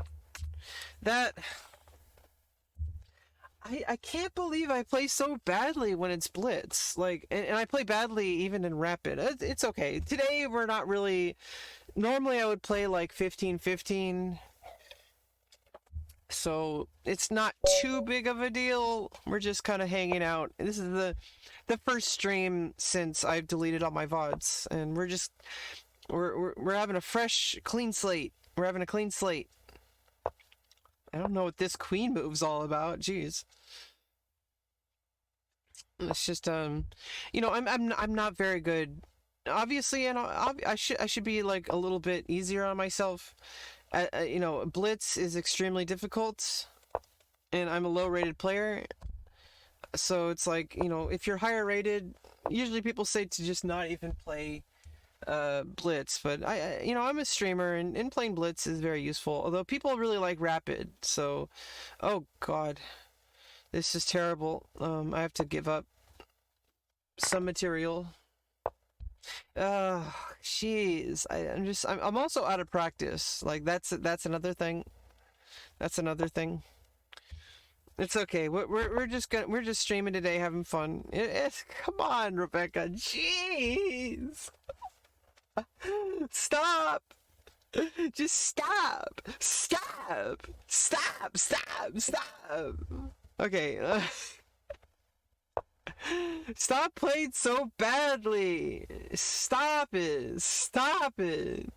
I can't believe I play so badly when it's blitz. Like, and I play badly even in rapid. It's okay. Today we're not really. Normally I would play like 15-15. So it's not too big of a deal. We're just kind of hanging out. This is the first stream since I've deleted all my VODs, and we're having a fresh, clean slate. We're having a clean slate. I don't know what this queen move's all about. Jeez. It's just I'm not very good. Obviously, and I should be like a little bit easier on myself. Blitz is extremely difficult, and I'm a low-rated player. So it's like, if you're higher rated, usually people say to just not even play blitz, but I'm a streamer, and playing blitz is very useful, although people really like rapid. So, oh god, this is terrible. I have to give up some material. Jeez, I'm also out of practice. Like that's another thing. That's another thing. It's okay. We're just streaming today, having fun. Come on, Rebecca. Jeez. Stop! Just stop! Stop! Stop! Stop! Stop! Okay. Stop playing so badly! Stop it! Stop it!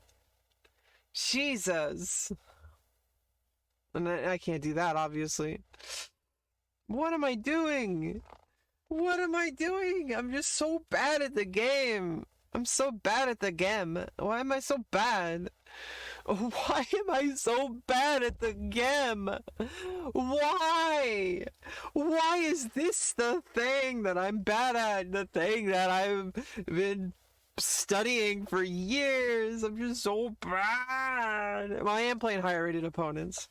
Jesus! And I can't do that, obviously. What am I doing? What am I doing? I'm just so bad at the game. I'm so bad at the game. Why am I so bad? Why am I so bad at the game? Why? Why is this the thing that I'm bad at? The thing that I've been studying for years? I'm just so bad. Well, I am playing higher rated opponents.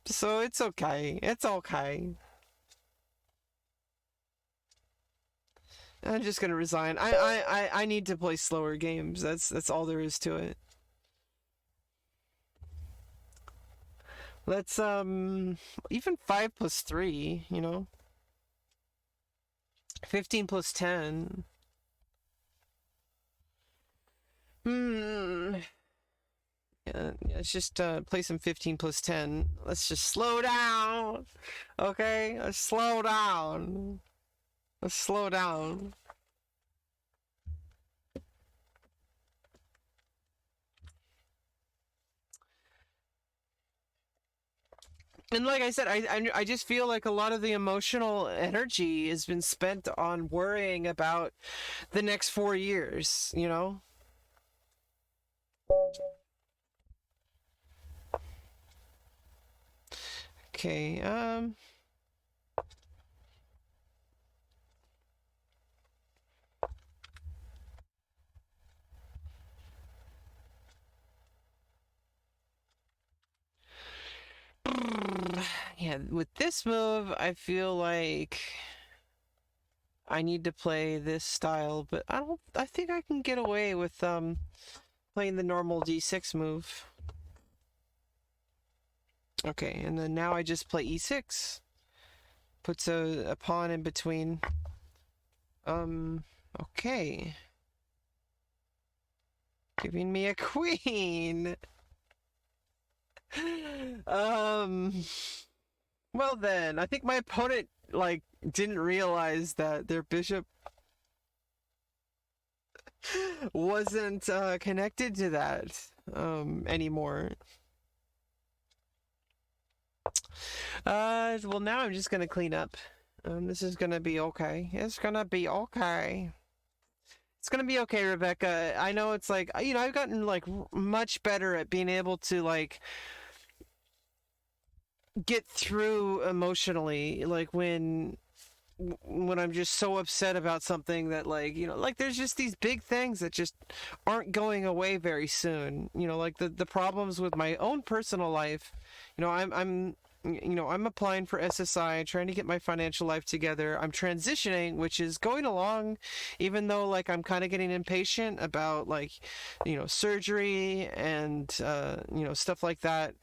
So it's okay. It's okay. I'm just gonna resign. I need to play slower games. That's all there is to it. Let's even 5 plus 3, 15 plus 10. Yeah, let's just play some 15 plus 10. Let's just slow down. Okay? Let's slow down. Let's slow down. And like I said, I just feel like a lot of the emotional energy has been spent on worrying about the next 4 years, Okay, yeah, with this move, I feel like I need to play this style, but I think I can get away with playing the normal d6 move. Okay, and then now I just play e6. Puts a pawn in between. Okay. Giving me a queen. Well then, I think my opponent, like, didn't realize that their bishop wasn't connected to that anymore. Well, now I'm just gonna clean up. This is gonna be okay. It's gonna be okay. It's gonna be okay, Rebecca. I know it's like, I've gotten like much better at being able to like get through emotionally, like when I'm just so upset about something that like, like there's just these big things that just aren't going away very soon. Like the problems with my own personal life. I'm applying for SSI, trying to get my financial life together. I'm transitioning, which is going along, even though like I'm kind of getting impatient about like, surgery and stuff like that.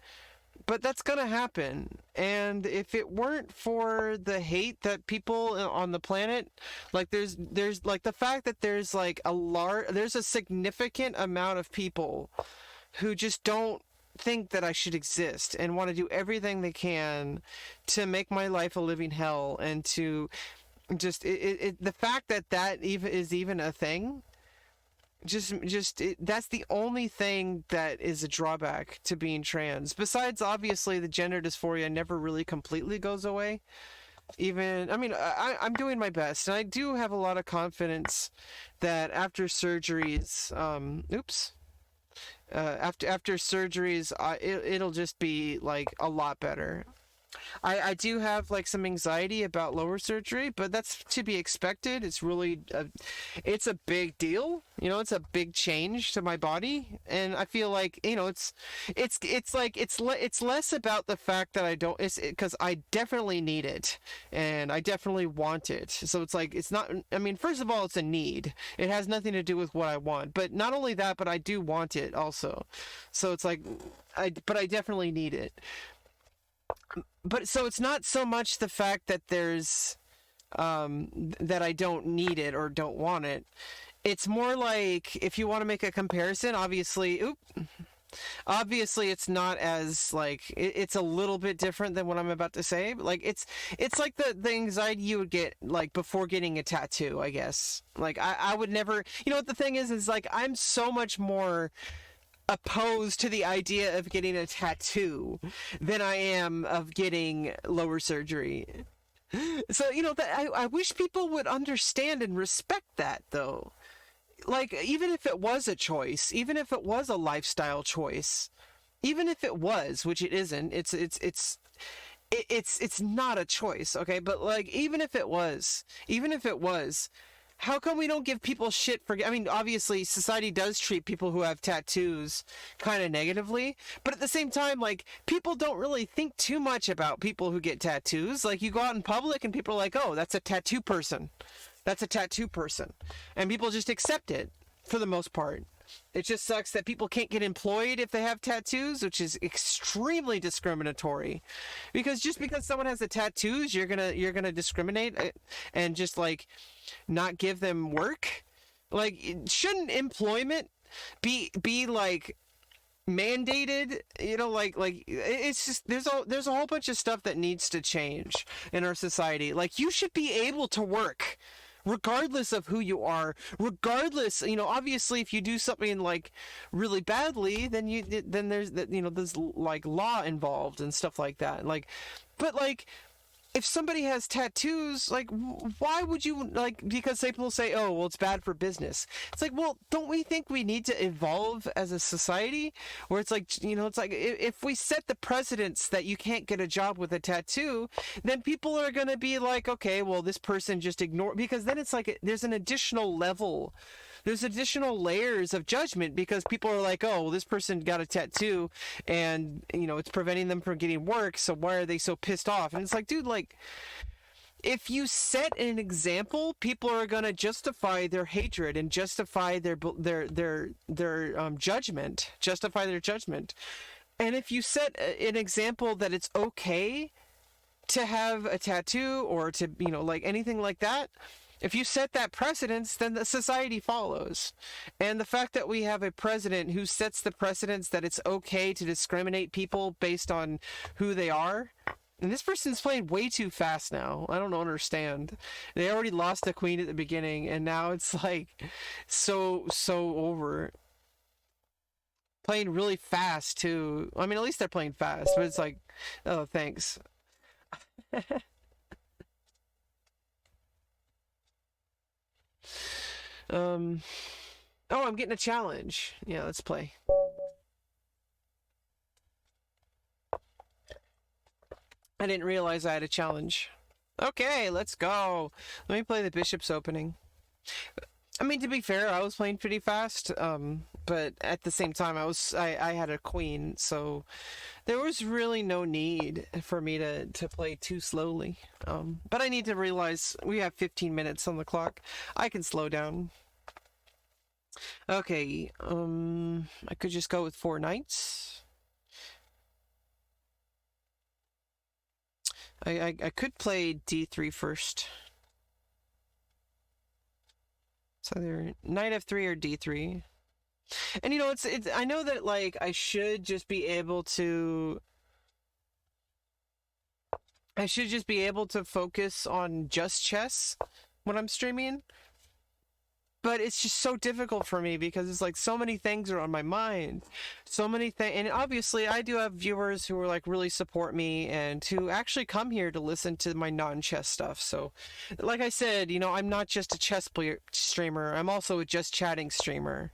But that's gonna happen, and if it weren't for the hate that people on the planet, like there's like the fact that there's like there's a significant amount of people who just don't think that I should exist and want to do everything they can to make my life a living hell, and to just the fact that is even a thing. That's the only thing that is a drawback to being trans. Besides, obviously, the gender dysphoria never really completely goes away. I'm doing my best, and I do have a lot of confidence that after surgeries, after surgeries, it'll just be like a lot better. I do have like some anxiety about lower surgery, but that's to be expected. It's really it's a big deal. It's a big change to my body, and I feel like it's less about the fact that I don't. It's because I definitely need it, and I definitely want it. So it's like it's not. I mean, first of all, it's a need. It has nothing to do with what I want. But not only that, but I do want it also. So it's like I definitely need it. But so it's not so much the fact that there's that I don't need it or don't want it. It's more like, if you want to make a comparison, obviously it's not as like it's a little bit different than what I'm about to say. But like it's like the anxiety you would get like before getting a tattoo, I guess. Like I would never, what the thing is like I'm so much more opposed to the idea of getting a tattoo than I am of getting lower surgery. So, I wish people would understand and respect that, though. Like, even if it was a choice, even if it was a lifestyle choice, even if it was, which it isn't, it's not a choice, okay? But like, even if it was, how come we don't give people shit for... I mean, obviously, society does treat people who have tattoos kind of negatively, but at the same time, like, people don't really think too much about people who get tattoos. Like, you go out in public and people are like, oh, that's a tattoo person. That's a tattoo person. And people just accept it, for the most part. It just sucks that people can't get employed if they have tattoos, which is extremely discriminatory. Because just because someone has the tattoos, you're gonna discriminate and just like not give them work. Like, shouldn't employment be like mandated? Like it's just there's a whole bunch of stuff that needs to change in our society. Like, you should be able to work regardless of who you are, regardless, obviously if you do something like really badly, then there's there's like law involved and stuff like that. Like, but like, if somebody has tattoos, like, why would you, like, because people say, oh, well, it's bad for business. It's like, well, don't we think we need to evolve as a society? Where it's like, it's like, if we set the precedents that you can't get a job with a tattoo, then people are going to be like, okay, well, this person just ignore, because then it's like, there's an additional level. There's additional layers of judgment, because people are like, oh, well, this person got a tattoo and, it's preventing them from getting work, so why are they so pissed off? And it's like, dude, like, if you set an example, people are going to justify their hatred and justify their judgment, justify their judgment. And if you set an example that it's okay to have a tattoo or to, like anything like that, if you set that precedence, then the society follows. And the fact that we have a president who sets the precedence that it's okay to discriminate people based on who they are, And this person's playing way too fast now. I don't understand. They already lost the queen at the beginning, and now it's like so over. Playing really fast too. I mean, at least they're playing fast, but it's like, oh, thanks. Oh, I'm getting a challenge. Yeah, let's play. I didn't realize I had a challenge. Okay, let's go. Let me play the bishop's opening. I mean, to be fair, I was playing pretty fast, but at the same time, I had a queen, so there was really no need for me to play too slowly. But I need to realize we have 15 minutes on the clock. I can slow down. Okay, I could just go with 4 knights. I could play d3 first. So either knight f3 or d3. And you know, it's I know that like I should just be able to focus on just chess when I'm streaming. But it's just so difficult for me because it's like so many things are on my mind. So many things. And obviously, I do have viewers who are like really support me and who actually come here to listen to my non-chess stuff. So, like I said, you know, I'm not just a chess player streamer. I'm also a just chatting streamer.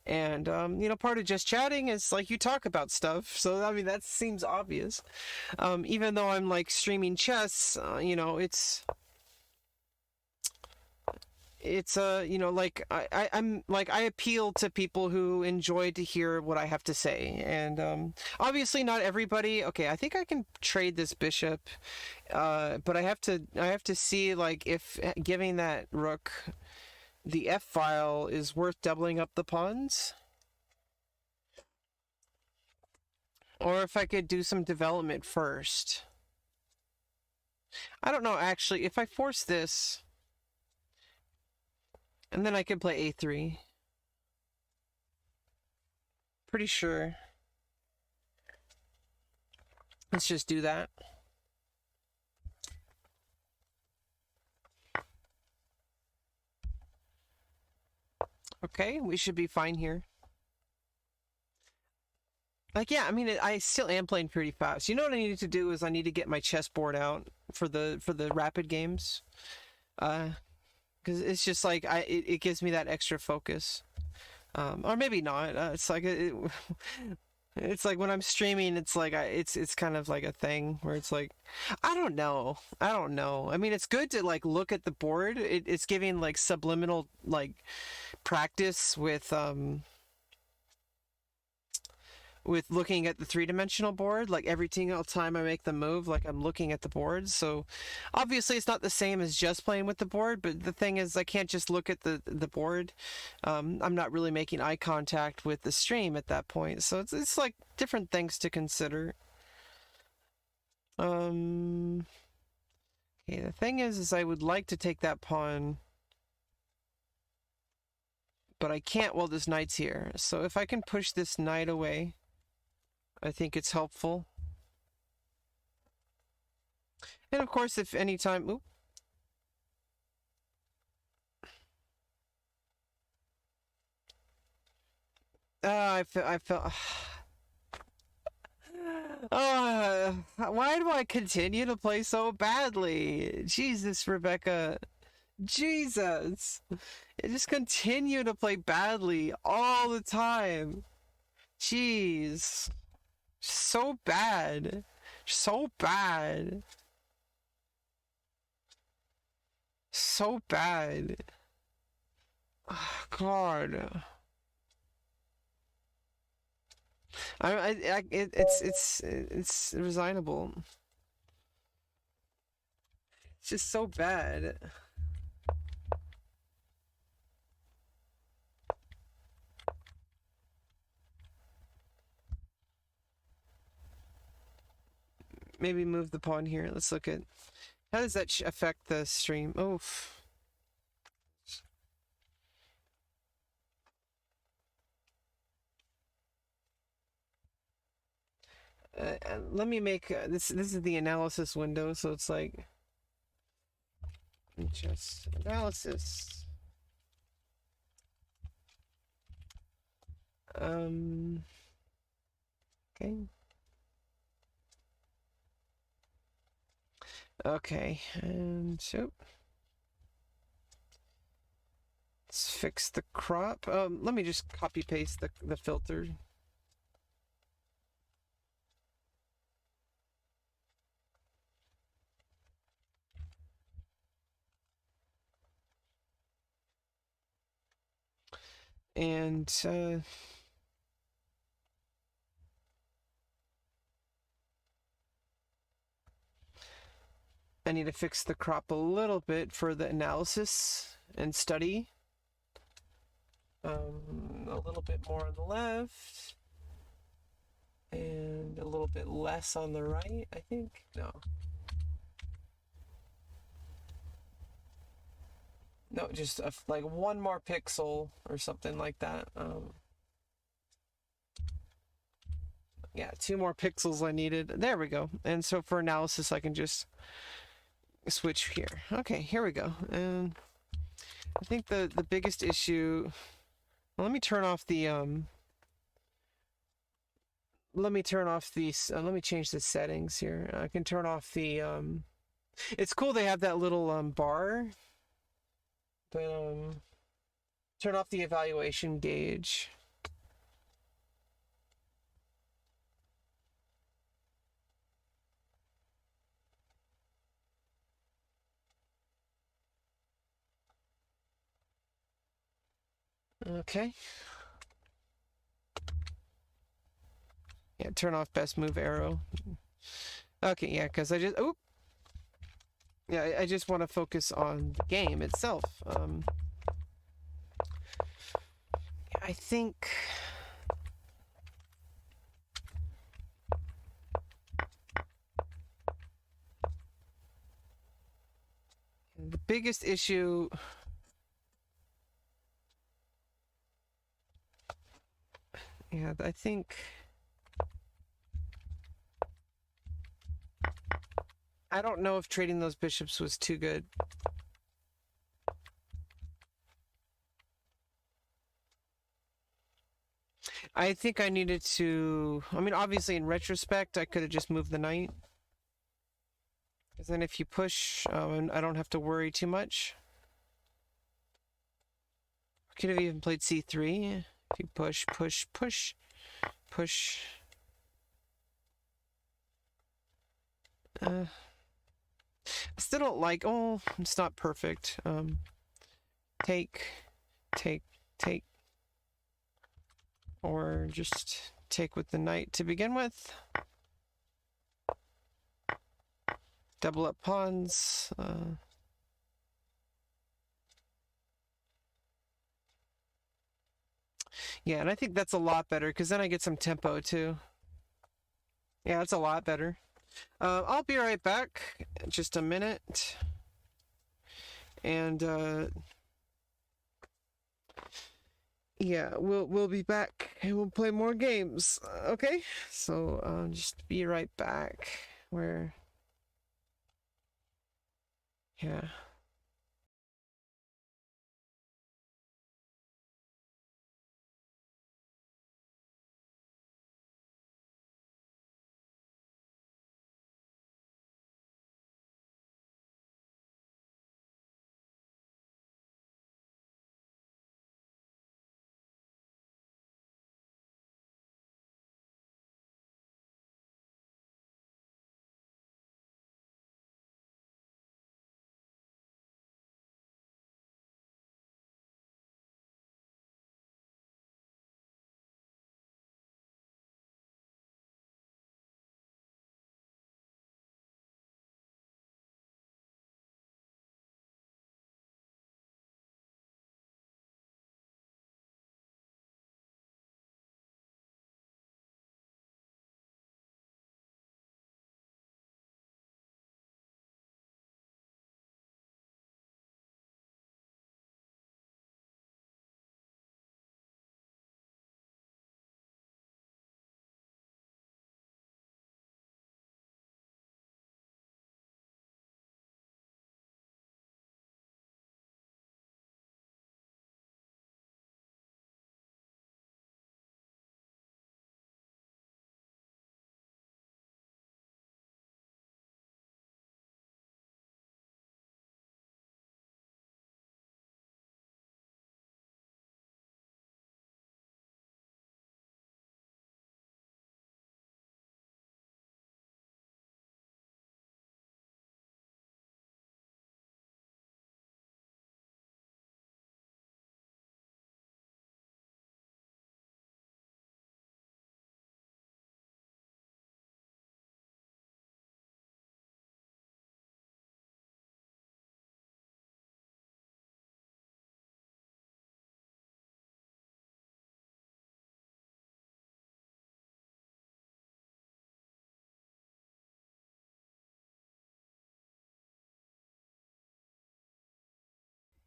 And, you know, part of just chatting is like you talk about stuff. So, I mean, that seems obvious. Even though I'm like streaming chess, you know, it's you know, like I'm like I appeal to people who enjoy to hear what I have to say, and obviously not everybody. Okay, I think I can trade this bishop, but I have to see like if giving that rook the f file is worth doubling up the pawns, or if I could do some development first. I don't know actually. If I force this. And then I could play a3. Pretty sure. Let's just do that. Okay, we should be fine here. Like, yeah, I mean, I still am playing pretty fast. You know what I need to do is I need to get my chessboard out for the rapid games. Because it's just like it gives me that extra focus, or maybe not. It's like it's like when I'm streaming, it's like it's kind of like a thing where it's like I don't know. I mean, it's good to like look at the board. It's giving like subliminal like practice with looking at the three-dimensional board. Like every single time I make the move, like I'm looking at the board. So obviously it's not the same as just playing with the board, but the thing is I can't just look at the board. I'm not really making eye contact with the stream at that point. So it's like different things to consider. Okay, the thing is I would like to take that pawn, but I can't while this knight's here. So if I can push this knight away, I think it's helpful. And of course, if any time... Oop. I felt... why do I continue to play so badly? Jesus, Rebecca. Jesus. I just continue to play badly all the time. Jeez. So bad. So bad. So bad. Oh, God. It's resignable. It's just so bad. Maybe move the pawn here. Let's look at how does that affect the stream. Oof. let me make this. This is the analysis window, so it's like just analysis. Okay. Okay, and so let's fix the crop. Let me just copy paste the filter. And I need to fix the crop a little bit for the analysis and study. A little bit more on the left. And a little bit less on the right, I think. No. No, just like one more pixel or something like that. Yeah, 2 more pixels I needed. There we go. And so for analysis, I can just switch here. Okay, here we go. And I think the biggest issue. Well, let me turn off the let me change the settings here. I can turn off the it's cool they have that little bar, but turn off the evaluation gauge. Okay. Yeah, turn off best move arrow. Okay, yeah, because I just yeah, I just want to focus on the game itself. I think the biggest issue. Yeah, I think. I don't know if trading those bishops was too good. I think I needed to. I mean, obviously, in retrospect, I could have just moved the knight. Because then if you push, I don't have to worry too much. I could have even played c3. If you push, push, push, push. I still don't like. Oh, it's not perfect. Take, take, take. Or just take with the knight to begin with. Double up pawns. Yeah, and I think that's a lot better because then I get some tempo too. Yeah, that's a lot better. I'll be right back. Just a minute. And yeah, we'll be back and we'll play more games. Okay? So just be right back. Yeah.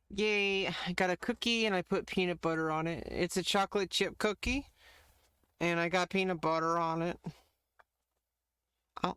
Yay, I got a cookie and I put peanut butter on it. It's a chocolate chip cookie and I got peanut butter on it. Oh.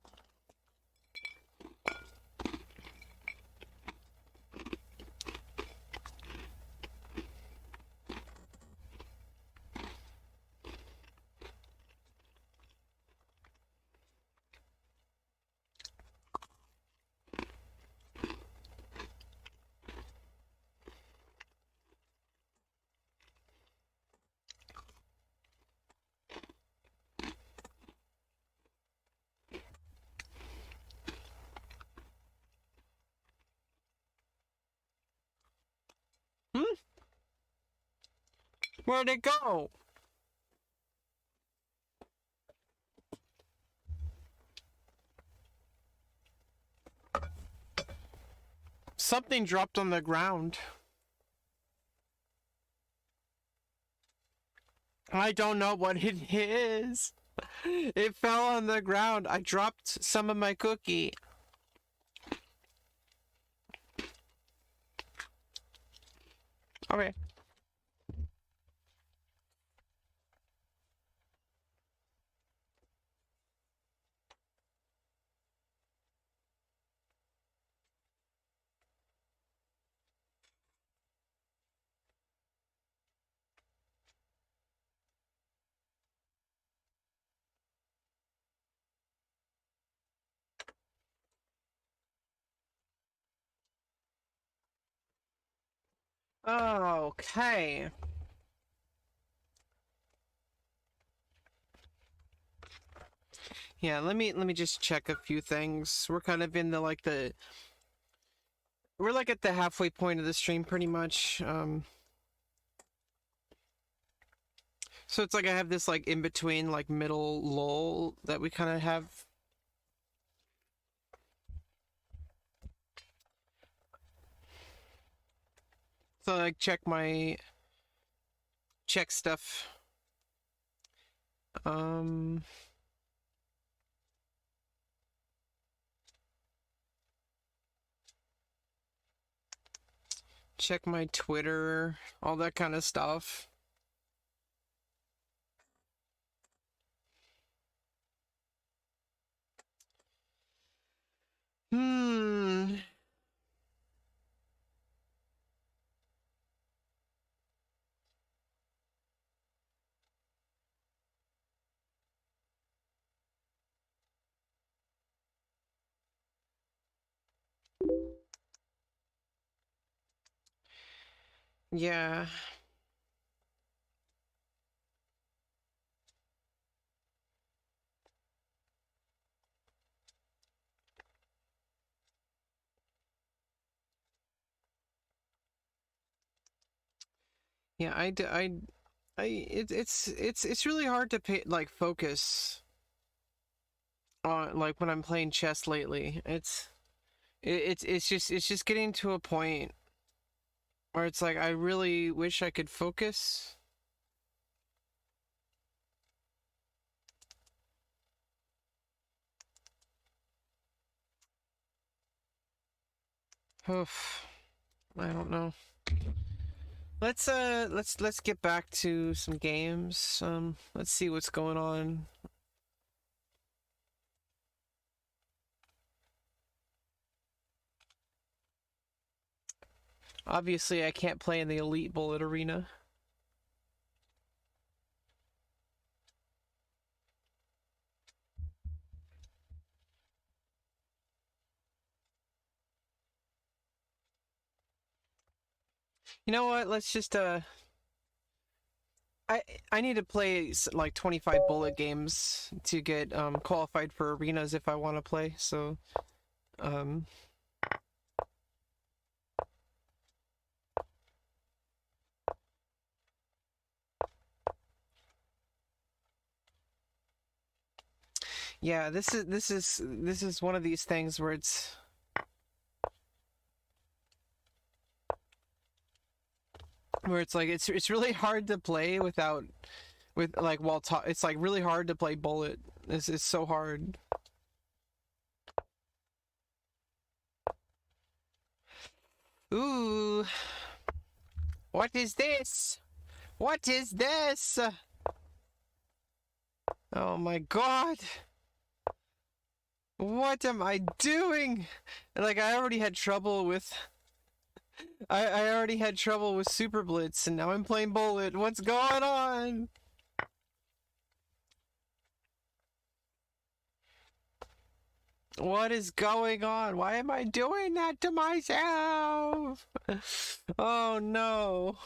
Hmm? Where'd it go? Something dropped on the ground. I don't know what it is. It fell on the ground. I dropped some of my cookie. Okay. Okay. Yeah, let me just check a few things. We're kind of in the we're like at the halfway point of the stream pretty much. So it's like I have this like in between like middle lull that we kind of have. So like check stuff. Um Check my Twitter, all that kind of stuff. Hmm. Yeah. Yeah, it's really hard to focus on like when I'm playing chess lately. It's just getting to a point where it's like I really wish I could focus. Oof. I don't know. Let's get back to some games. Let's see what's going on. Obviously, I can't play in the Elite Bullet Arena. You know what? Let's just I I need to play like 25 bullet games to get qualified for arenas if I want to play. So um yeah, this is one of these things where it's like it's really hard to play without with like while it's like really hard to play bullet. This is so hard. Ooh. What is this? What is this? Oh my god. What am I doing? Like, I already had trouble with... I already had trouble with Super Blitz, and now I'm playing Bullet. What's going on? What is going on? Why am I doing that to myself? Oh no.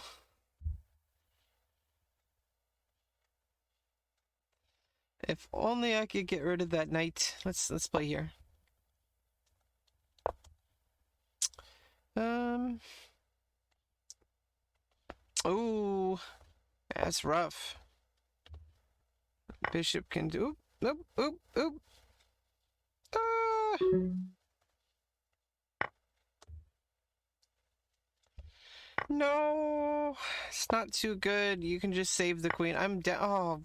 If only I could get rid of that knight. Let's play here. Ooh, that's rough. Bishop can do. Oop, oop, oop. No, it's not too good. You can just save the queen. I'm down. Oh.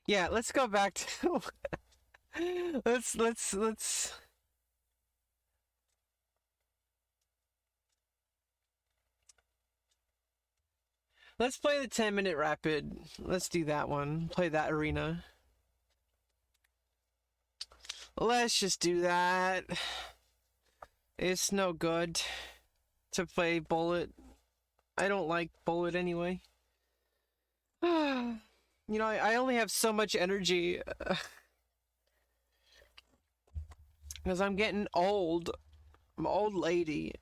Yeah, let's go back to. let's. Let's play the 10-minute rapid. Let's do that one. Play that arena. Let's just do that. It's no good to play Bullet. I don't like Bullet anyway. You know, I only have so much energy. Because I'm getting old. I'm an old lady.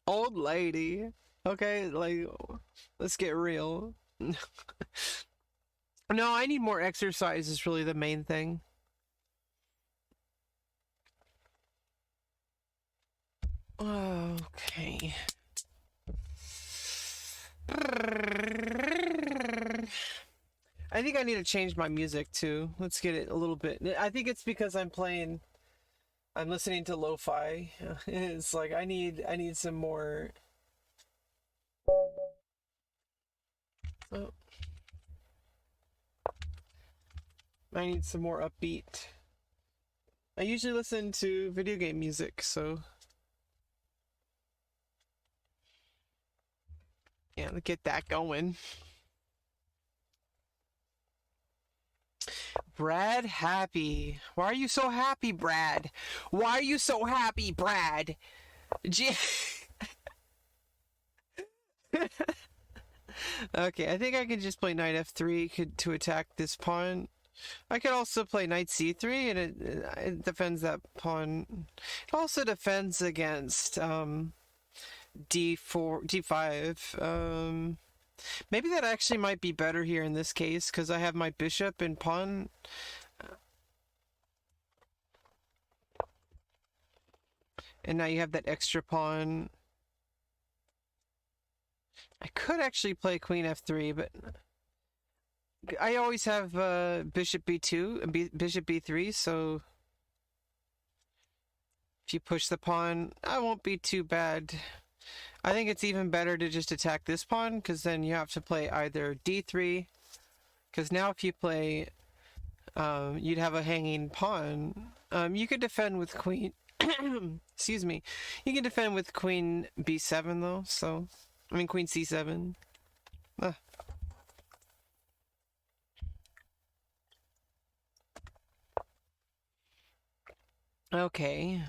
Old lady. Okay, like, let's get real. No, I need more exercise is really the main thing. Okay. I think I need to change my music too. Let's get it a little bit. I think it's because I'm listening to lo-fi. It's like I need some more. Oh. I need some more upbeat. I usually listen to video game music, so yeah, let's get that going. Brad happy. Why are you so happy, Brad? Why are you so happy, Brad? Okay, I think I can just play knight f3 to attack this pawn. I could also play knight c3 and it defends that pawn. It also defends against d4, d5. Maybe that actually might be better here in this case because I have my bishop and pawn. And now you have that extra pawn. I could actually play queen f3, but I always have bishop b2 and bishop b3, so if you push the pawn, I won't be too bad. I think it's even better to just attack this pawn, because then you have to play either d3, because now if you play, you'd have a hanging pawn. You could defend with queen, excuse me, you can defend with queen b7 though, so, I mean queen c7. Okay.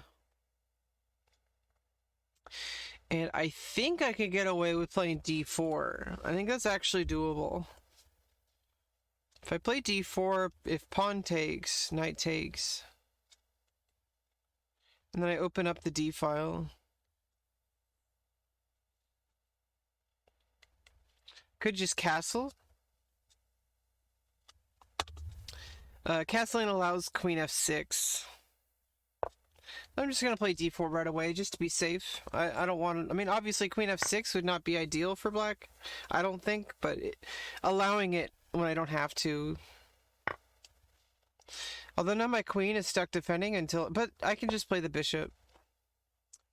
And I think I could get away with playing d4. I think that's actually doable. If I play d4, if pawn takes, knight takes, and then I open up the d file. Could just castle. Castling allows queen f6. I'm just going to play d4 right away, just to be safe. I don't want to... I mean, obviously, queen f6 would not be ideal for black, I don't think, but allowing it when I don't have to... Although now my queen is stuck defending until... But I can just play the bishop.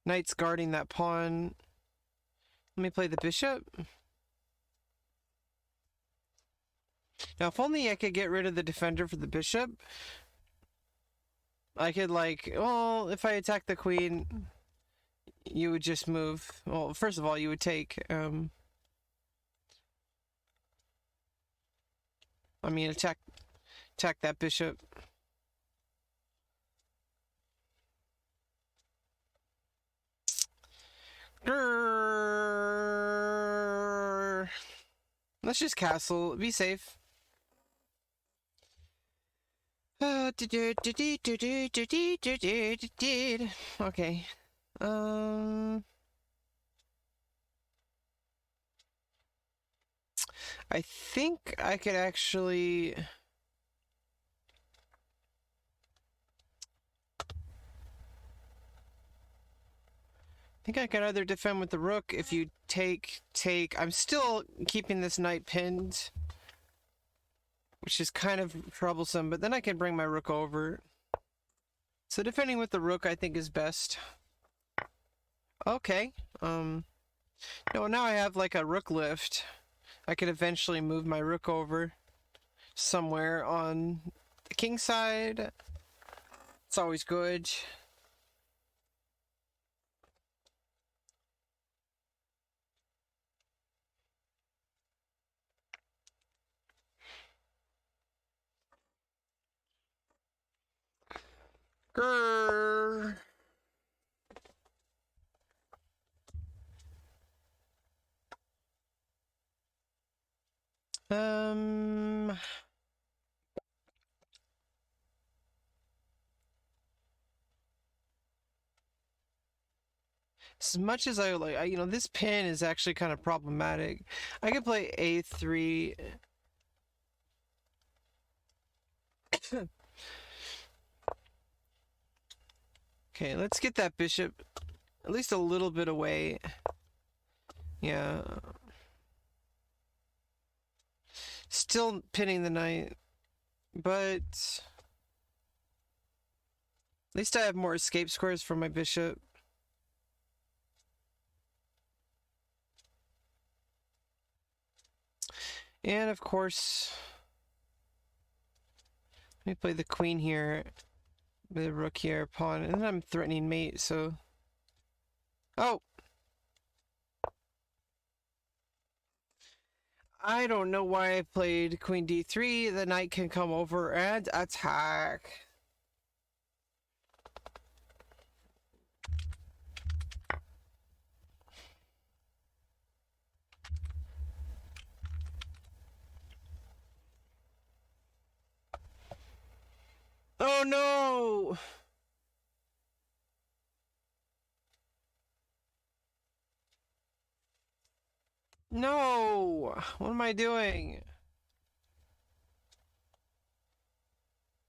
Knight's guarding that pawn. Let me play the bishop. Now, if only I could get rid of the defender for the bishop... I could, like, well, if I attack the queen, you would just move. Well, first of all, you would take. I mean, attack that bishop. Grrr. Let's just castle. Be safe. Okay. I think I could actually. I think I can either defend with the rook if you take. I'm still keeping this knight pinned, which is kind of troublesome, but then I can bring my rook over. So defending with the rook I think is best. Okay. No, now I have like a rook lift. I could eventually move my rook over somewhere on the king side. It's always good. Grrr. As much as I like, you know, this pin is actually kind of problematic. I could play a3. Okay, let's get that bishop at least a little bit away. Yeah. Still pinning the knight, but at least I have more escape squares for my bishop. And of course, let me play the queen here, the rook here, pawn, and then I'm threatening mate, so... Oh! I don't know why I played queen d3. The knight can come over and attack. Oh no! No! What am I doing?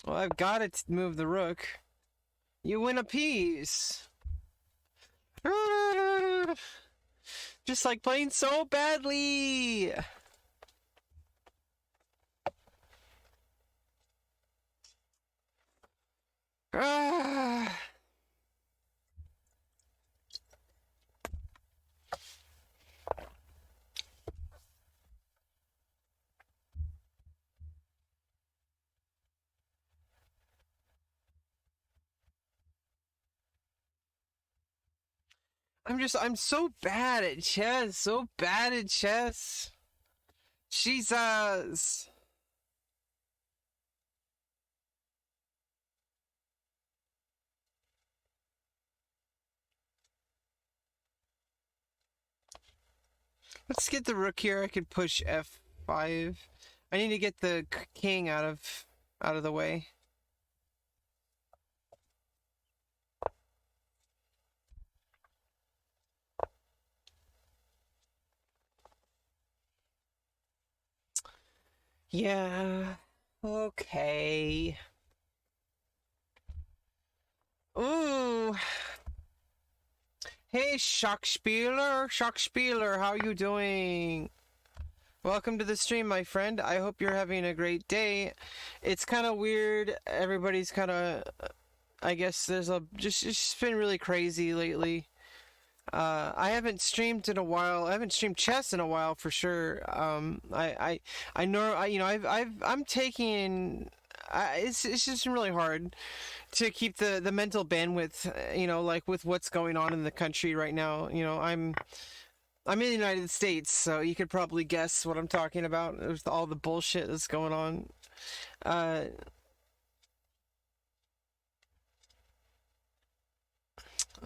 Well, I've got to move the rook. You win a piece! Just like playing so badly! Ah! I'm so bad at chess. So bad at chess. Jesus. Let's get the rook here. I could push f5. I need to get the king out of the way. Yeah. Okay. Ooh. Hey, Schockspieler, how you doing? Welcome to the stream, my friend. I hope you're having a great day. It's kind of weird. Everybody's kind of, I guess there's it's been really crazy lately. I haven't streamed in a while. I haven't streamed chess in a while for sure. I know, I'm taking it's just really hard to keep the mental bandwidth, like with what's going on in the country right now. I'm in the United States, so you could probably guess what I'm talking about with all the bullshit that's going on. Uh,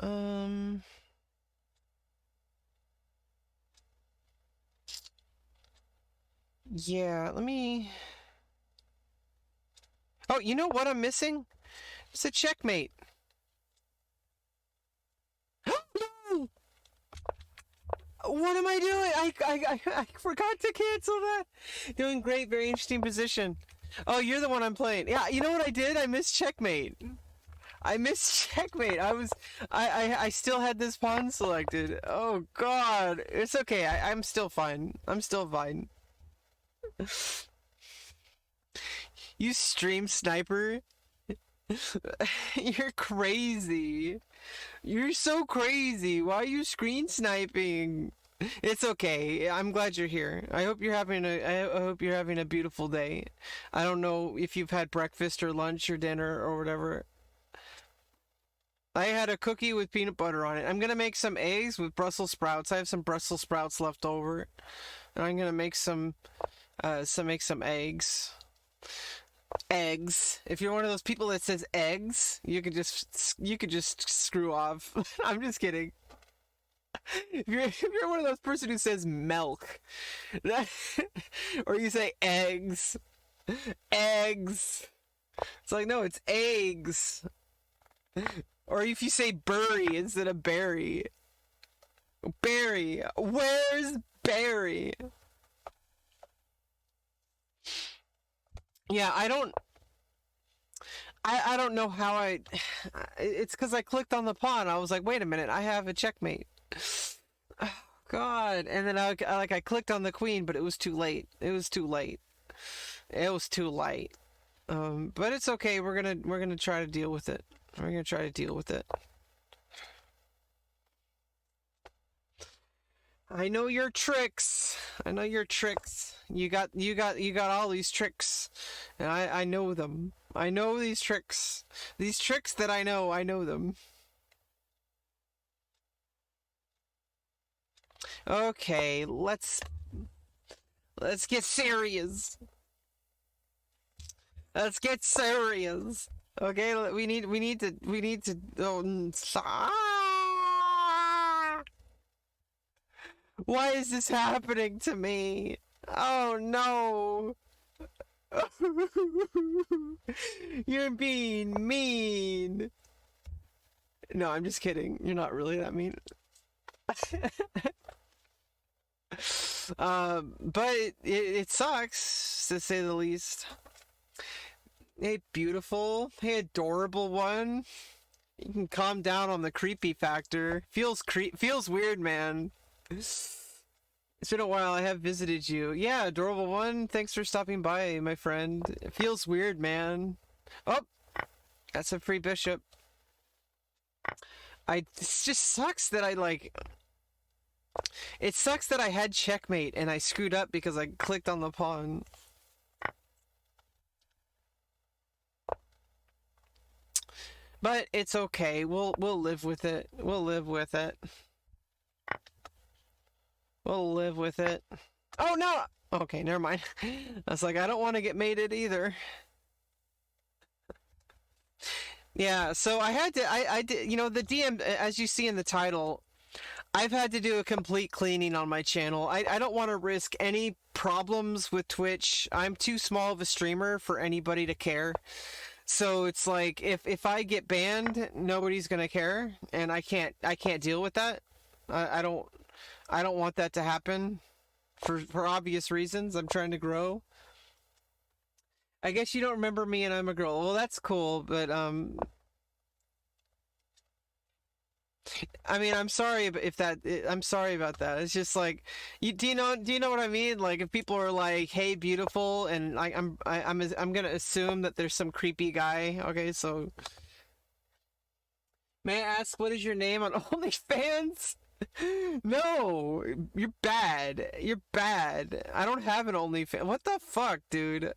um, yeah, let me. Oh, you know what I'm missing? It's a checkmate. No! What am I doing? I forgot to cancel that. Doing great, very interesting position. Oh, you're the one I'm playing. Yeah, you know what I did? I missed checkmate. I still had this pawn selected. Oh God, it's okay. I'm still fine. I'm still fine. You stream sniper. You're crazy. You're so crazy. Why are you screen sniping? It's okay. I'm glad you're here. I hope you're having a beautiful day. I don't know if you've had breakfast or lunch or dinner or whatever. I had a cookie with peanut butter on it. I'm gonna make some eggs with Brussels sprouts. I have some Brussels sprouts left over, and I'm gonna make some eggs. Eggs. If you're one of those people that says eggs, you could just screw off. I'm just kidding. If you're one of those person who says milk, or you say eggs, eggs. It's like, no, it's eggs. Or if you say bury instead of berry. Barry. Where's Barry? Yeah, I don't know how it's because I clicked on the pawn. I was like, wait a minute, I have a checkmate. Oh, God. And then I clicked on the queen, but it was too late. It was too late. But it's okay. We're gonna try to deal with it. We're gonna try to deal with it. I know your tricks. I know your tricks. You got all these tricks, and I know them. I know these tricks. These tricks that I know them. Okay, let's get serious. Let's get serious. Okay, we need to. Why is this happening to me? Oh no! You're being mean. No, I'm just kidding. You're not really that mean. But it sucks, to say the least. Hey, beautiful. Hey, adorable one. You can calm down on the creepy factor. Feels weird, man. It's been a while. I have visited you. Yeah, adorable one. Thanks for stopping by, my friend. It feels weird, man. Oh, that's a free bishop. It just sucks that it sucks that I had checkmate and I screwed up because I clicked on the pawn. But it's okay. We'll live with it. We'll live with it. We'll live with it. Oh no! Okay, never mind. I was like, I don't want to get mated either. Yeah, so I did, the DM, as you see in the title, I've had to do a complete cleaning on my channel. I don't want to risk any problems with Twitch. I'm too small of a streamer for anybody to care. So it's like, if I get banned, nobody's gonna care, and I can't deal with that. I don't want that to happen for obvious reasons. I'm trying to grow. I guess you don't remember me and I'm a girl. Well, that's cool, but I mean, I'm sorry I'm sorry about that. It's just like, do you know what I mean? Like, if people are like, "Hey, beautiful," and like I'm gonna assume that there's some creepy guy. Okay, so may I ask, what is your name on OnlyFans? No, you're bad. You're bad. I don't have an OnlyFans. What the fuck, dude?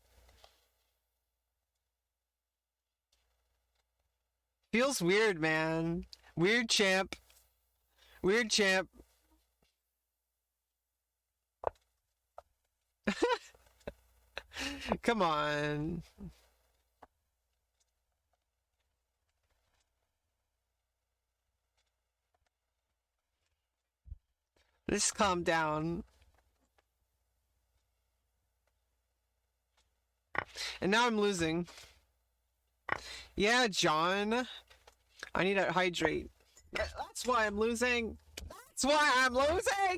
Feels weird, man. Weird champ. Weird champ. Come on. Just calm down. And now I'm losing. Yeah, John. I need to hydrate. That's why I'm losing. That's why I'm losing.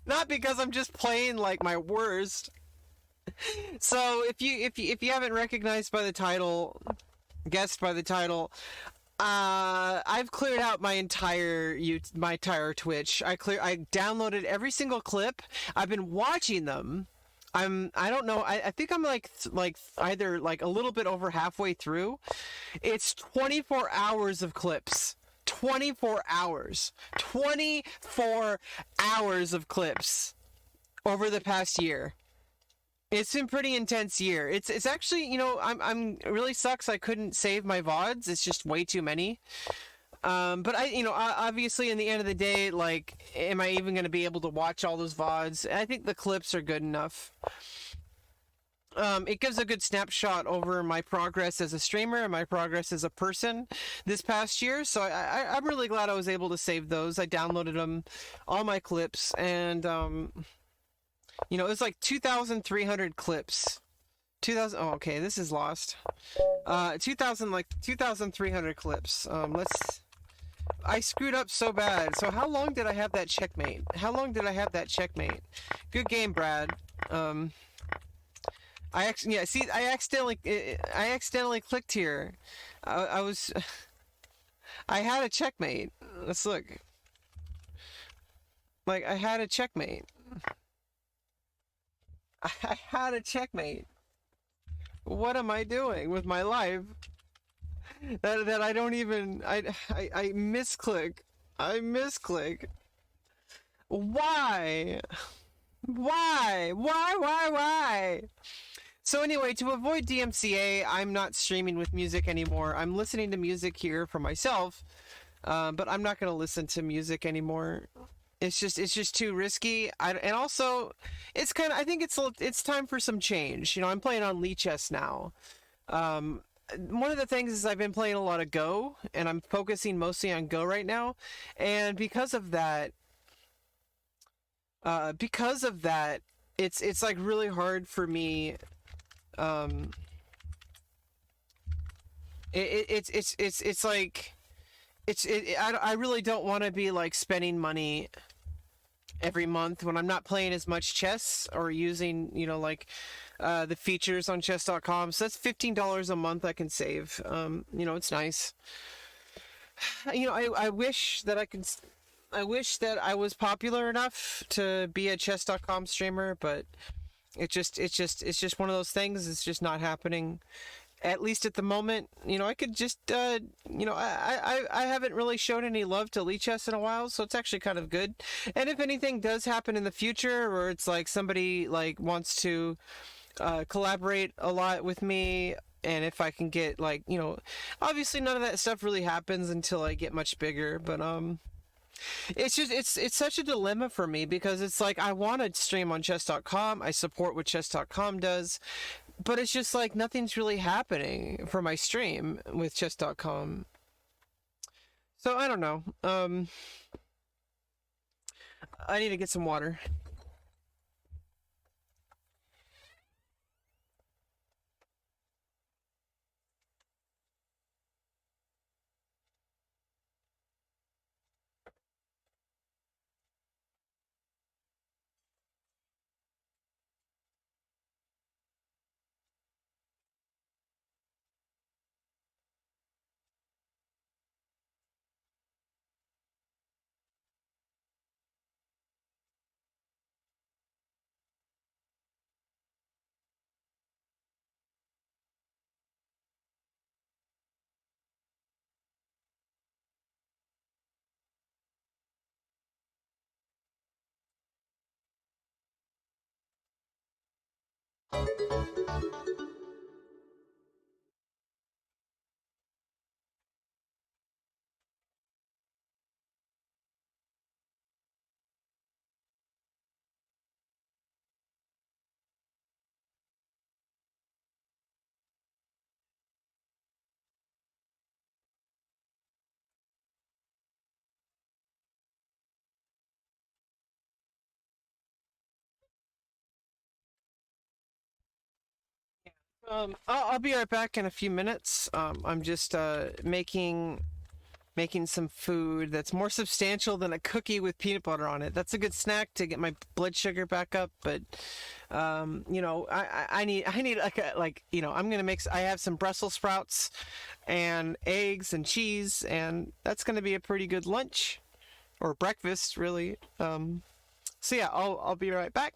Not because I'm just playing like my worst. So if you haven't recognized by the title, guessed by the title, I've cleared out my entire Twitch. I downloaded every single clip. I've been watching them. I don't know. I think I'm like either like a little bit over halfway through. It's 24 hours of clips. 24 hours. 24 hours of clips over the past year. It's been pretty intense year. It's actually, I'm it really sucks I couldn't save my VODs. It's just way too many. But obviously in the end of the day, like, am I even going to be able to watch all those VODs? I think the clips are good enough. It gives a good snapshot over my progress as a streamer and my progress as a person this past year. So I'm really glad I was able to save those. I downloaded them, all my clips, and it was like 2,300 clips. 2,000. Oh, okay, this is lost. 2,300 clips. I screwed up so bad. So how long did I have that checkmate? Good game, Brad. I accidentally clicked here. I had a checkmate. Let's look. Like, I had a checkmate. I had a checkmate. What am I doing with my life? That I don't even... I misclick. I misclick. Why? Why? So anyway, to avoid DMCA, I'm not streaming with music anymore. I'm listening to music here for myself, but I'm not going to listen to music anymore. It's just too risky. And also, I think it's time for some change. I'm playing on Lichess now. One of the things is I've been playing a lot of Go, and I'm focusing mostly on Go right now. And because of that, it's like really hard for me. It's like I really don't want to be like spending money every month when I'm not playing as much chess or using the features on chess.com. So that's $15 a month I can save. It's nice. I wish that I wish that I was popular enough to be a chess.com streamer, but it's just one of those things. It's just not happening, at least at the moment. I could just I haven't really shown any love to Lichess in a while, so it's actually kind of good. And if anything does happen in the future, or it's like somebody like wants to collaborate a lot with me, and if I can get obviously none of that stuff really happens until I get much bigger, but it's such a dilemma for me, because it's like I want to stream on chess.com. I support what chess.com does, but it's just like nothing's really happening for my stream with chess.com. So I don't know. I need to get some water. I'll be right back in a few minutes. I'm just making some food that's more substantial than a cookie with peanut butter on it. That's a good snack to get my blood sugar back up. But you know, I need I'm gonna make. I have some Brussels sprouts and eggs and cheese, and that's gonna be a pretty good lunch or breakfast, really. So yeah, I'll be right back.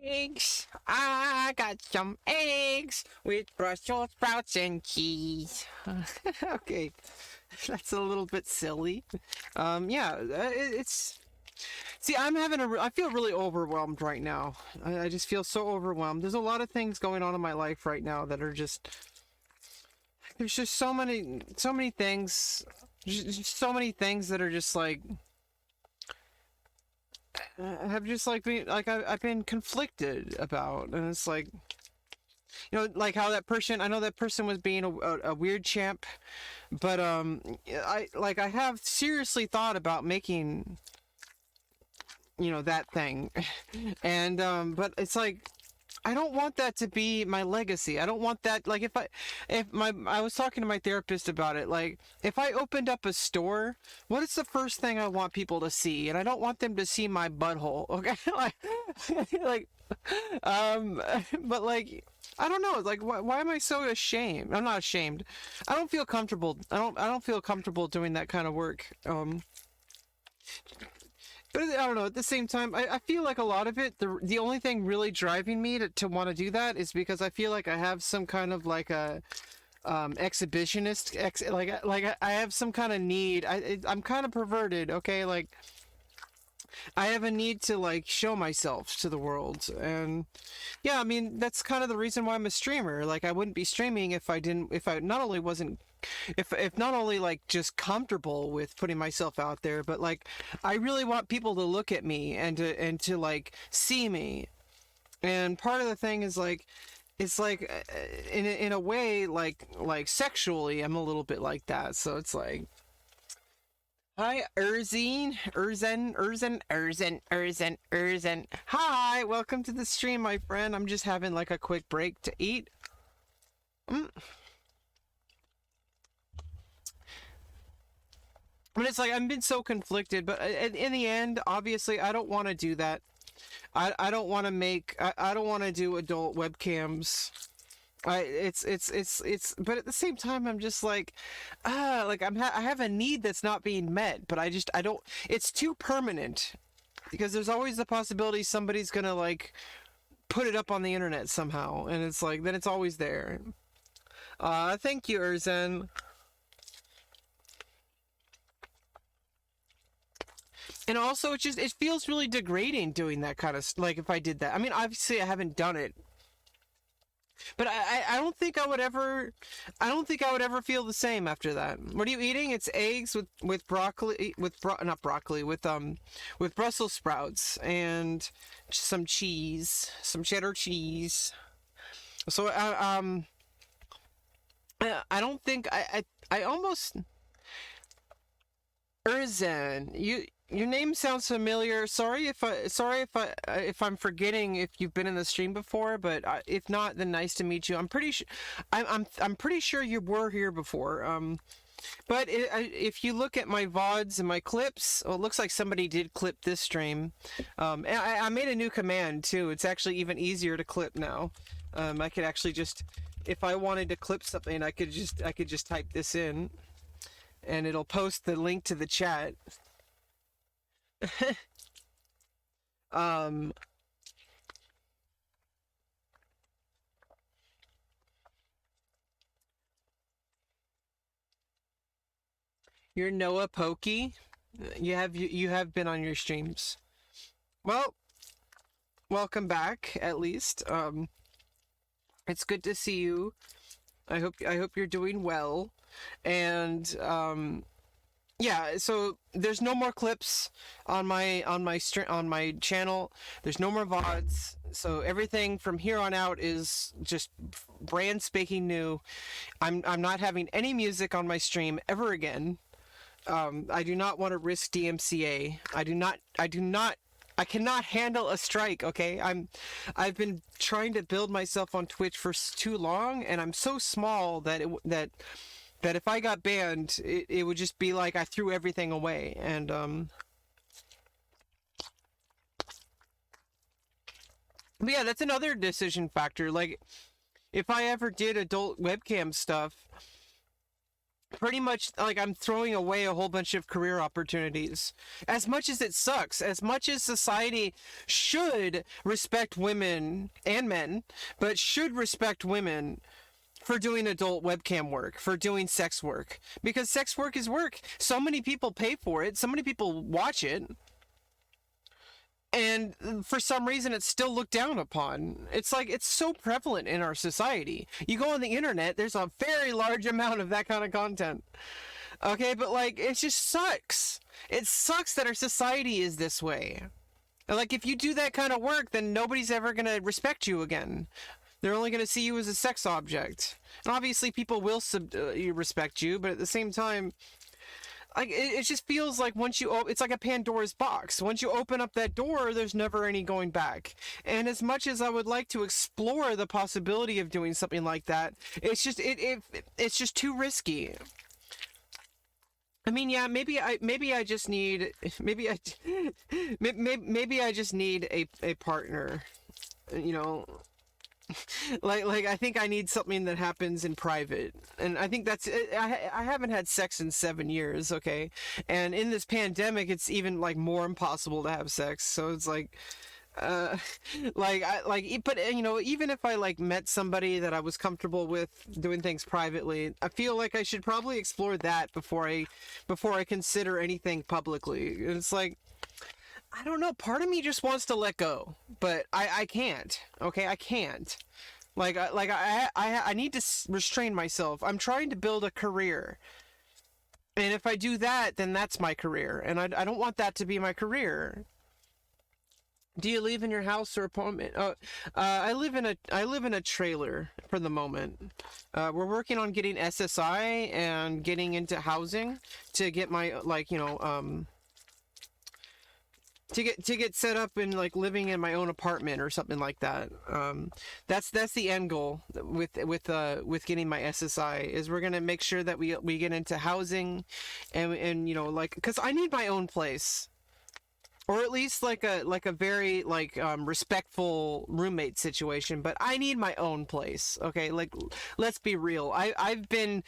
Eggs. I got some eggs with Brussels sprouts and cheese. Okay, that's a little bit silly. Yeah, it's. See, I feel really overwhelmed right now. I just feel so overwhelmed. There's a lot of things going on in my life right now that are just. There's just so many things. Just so many things that are just like. Have just like been like I've been conflicted about, and it's like, like how that person, I know that person was being a weird champ, but I have seriously thought about making that thing. And but it's like, I don't want that to be my legacy. I don't want that, like, I was talking to my therapist about it, like, if I opened up a store, what is the first thing I want people to see? And I don't want them to see my butthole, okay? like, but like, I don't know, like, why am I so ashamed? I'm not ashamed. I don't feel comfortable. I don't feel comfortable doing that kind of work. But I don't know, at the same time, I feel like a lot of it, the only thing really driving me to want to do that is because I feel like I have some kind of like a exhibitionist, like I have some kind of need. I'm kind of perverted, okay? Like, I have a need to like show myself to the world. And yeah, I mean, that's kind of the reason why I'm a streamer. Like, I wouldn't be streaming if I not only wasn't, if not only like just comfortable with putting myself out there, but like, I really want people to look at me and to like see me. And part of the thing is like, it's like, in a way, like sexually, I'm a little bit like that. So it's like, hi, Erzen. Hi, welcome to the stream, my friend. I'm just having like a quick break to eat. But it's like, I've been so conflicted, but in the end, obviously, I don't want to do that. I don't want to I don't want to do adult webcams. But at the same time, I'm just like, like I have a need that's not being met, but I don't, it's too permanent, because there's always the possibility somebody's gonna like put it up on the internet somehow, and it's like, then it's always there. Thank you, Erzen. And also, it feels really degrading doing that kind of, like, if I did that. I mean, obviously I haven't done it, but I don't think I would ever feel the same after that. What are you eating? It's eggs with broccoli, not broccoli, with Brussels sprouts and some cheese, some cheddar cheese. So I don't think I almost, Urzen, your name sounds familiar. Sorry if I'm forgetting if you've been in the stream before, but if not, then nice to meet you. I'm pretty sure I'm pretty sure you were here before. But if you look at my VODs and my clips, well, it looks like somebody did clip this stream. And I made a new command too. It's actually even easier to clip now. I could actually just, if I wanted to clip something, I could just type this in, and it'll post the link to the chat. You're Noah Pokey. You have been on your streams. Well, welcome back, at least. It's good to see you. I hope you're doing well. And yeah, so there's no more clips on my channel. There's no more VODs. So everything from here on out is just brand spanking new. I'm not having any music on my stream ever again. I do not want to risk DMCA. I cannot handle a strike, okay? I've been trying to build myself on Twitch for too long, and I'm so small that if I got banned, it would just be like I threw everything away. And but yeah, that's another decision factor. Like, if I ever did adult webcam stuff, pretty much like I'm throwing away a whole bunch of career opportunities. As much as it sucks, as much as society should respect women and men, but should respect women for doing adult webcam work, for doing sex work, because sex work is work. So many people pay for it, so many people watch it. And for some reason, it's still looked down upon. It's like it's so prevalent in our society. You go on the internet, there's a very large amount of that kind of content. Okay, but like, it just sucks. It sucks that our society is this way. Like, if you do that kind of work, then nobody's ever going to respect you again. They're only going to see you as a sex object. And obviously, people will respect you, but at the same time, like it just feels like once you it's like a Pandora's box. Once you open up that door, there's never any going back. And as much as I would like to explore the possibility of doing something like that, it's just it's just too risky. I mean, yeah, maybe I just need maybe I just need a partner, you know. Like I think I need something that happens in private, and I think that's I haven't had sex in 7 years, okay, and in this pandemic it's even like more impossible to have sex, so it's like but you know, even if I like met somebody that I was comfortable with doing things privately, I feel like I should probably explore that before I consider anything publicly. And it's like, I don't know, part of me just wants to let go, but I can't. Okay, I can't. I need to restrain myself. I'm trying to build a career. And if I do that, then that's my career. And I don't want that to be my career. Do you live in your house or apartment? I live in a trailer for the moment. We're working on getting SSI and getting into housing to get my, like, you know, to get set up in like living in my own apartment or something like that. That's the end goal with getting my SSI, is we're gonna make sure that we get into housing, and you know, like, because I need my own place, or at least like a very like respectful roommate situation. But I need my own place. Okay, like, let's be real. I've been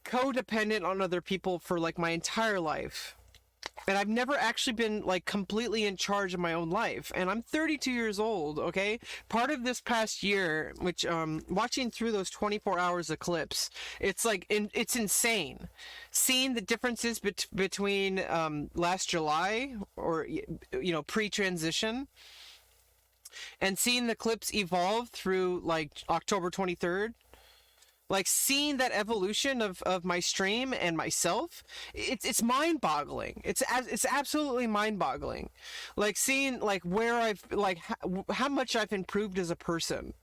codependent on other people for like my entire life. And I've never actually been like completely in charge of my own life. And I'm 32 years old, okay? Part of this past year, which watching through those 24 hours of clips, it's like it's insane. Seeing the differences between last July, or you know, pre-transition, and seeing the clips evolve through like October 23rd. Like, seeing that evolution of my stream and myself, it's mind-boggling. It's absolutely mind-boggling. Like, seeing like where I've like how much I've improved as a person,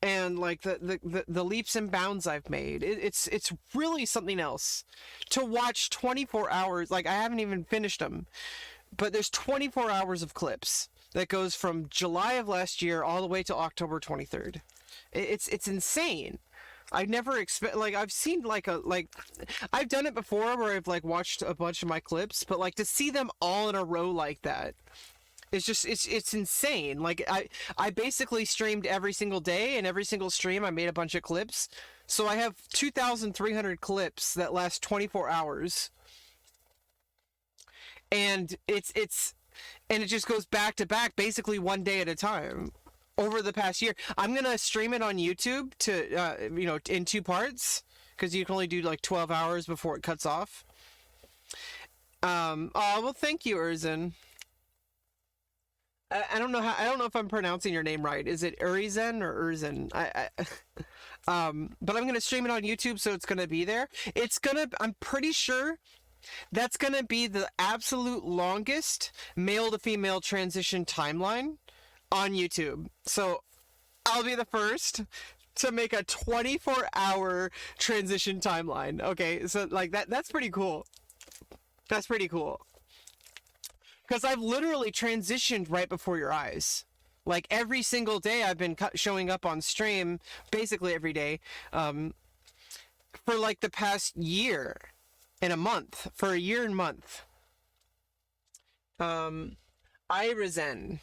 and like the leaps and bounds I've made. It's really something else to watch 24 hours. Like, I haven't even finished them, but there's 24 hours of clips that goes from July of last year all the way to October 23rd. It's insane. I never expect, like, I've seen like I've done it before where I've like watched a bunch of my clips, but like to see them all in a row like that, it's just it's insane. Like, I basically streamed every single day, and every single stream I made a bunch of clips. So I have 2,300 clips that last 24 hours. And it just goes back to back, basically one day at a time, over the past year. I'm gonna stream it on YouTube to you know, in 2 parts, because you can only do like 12 hours before it cuts off. Oh well, thank you, Urzin. I don't know if I'm pronouncing your name right. Is it Urizen or Urzin? But I'm gonna stream it on YouTube, so it's gonna be there. I'm pretty sure that's gonna be the absolute longest male to female transition timeline on YouTube. So I'll be the first to make a 24-hour transition timeline. Okay, so like that's pretty cool. That's pretty cool. Because I've literally transitioned right before your eyes. Like, every single day I've been showing up on stream, basically every day, for like the past year and a month. For a year and a month. Irizen.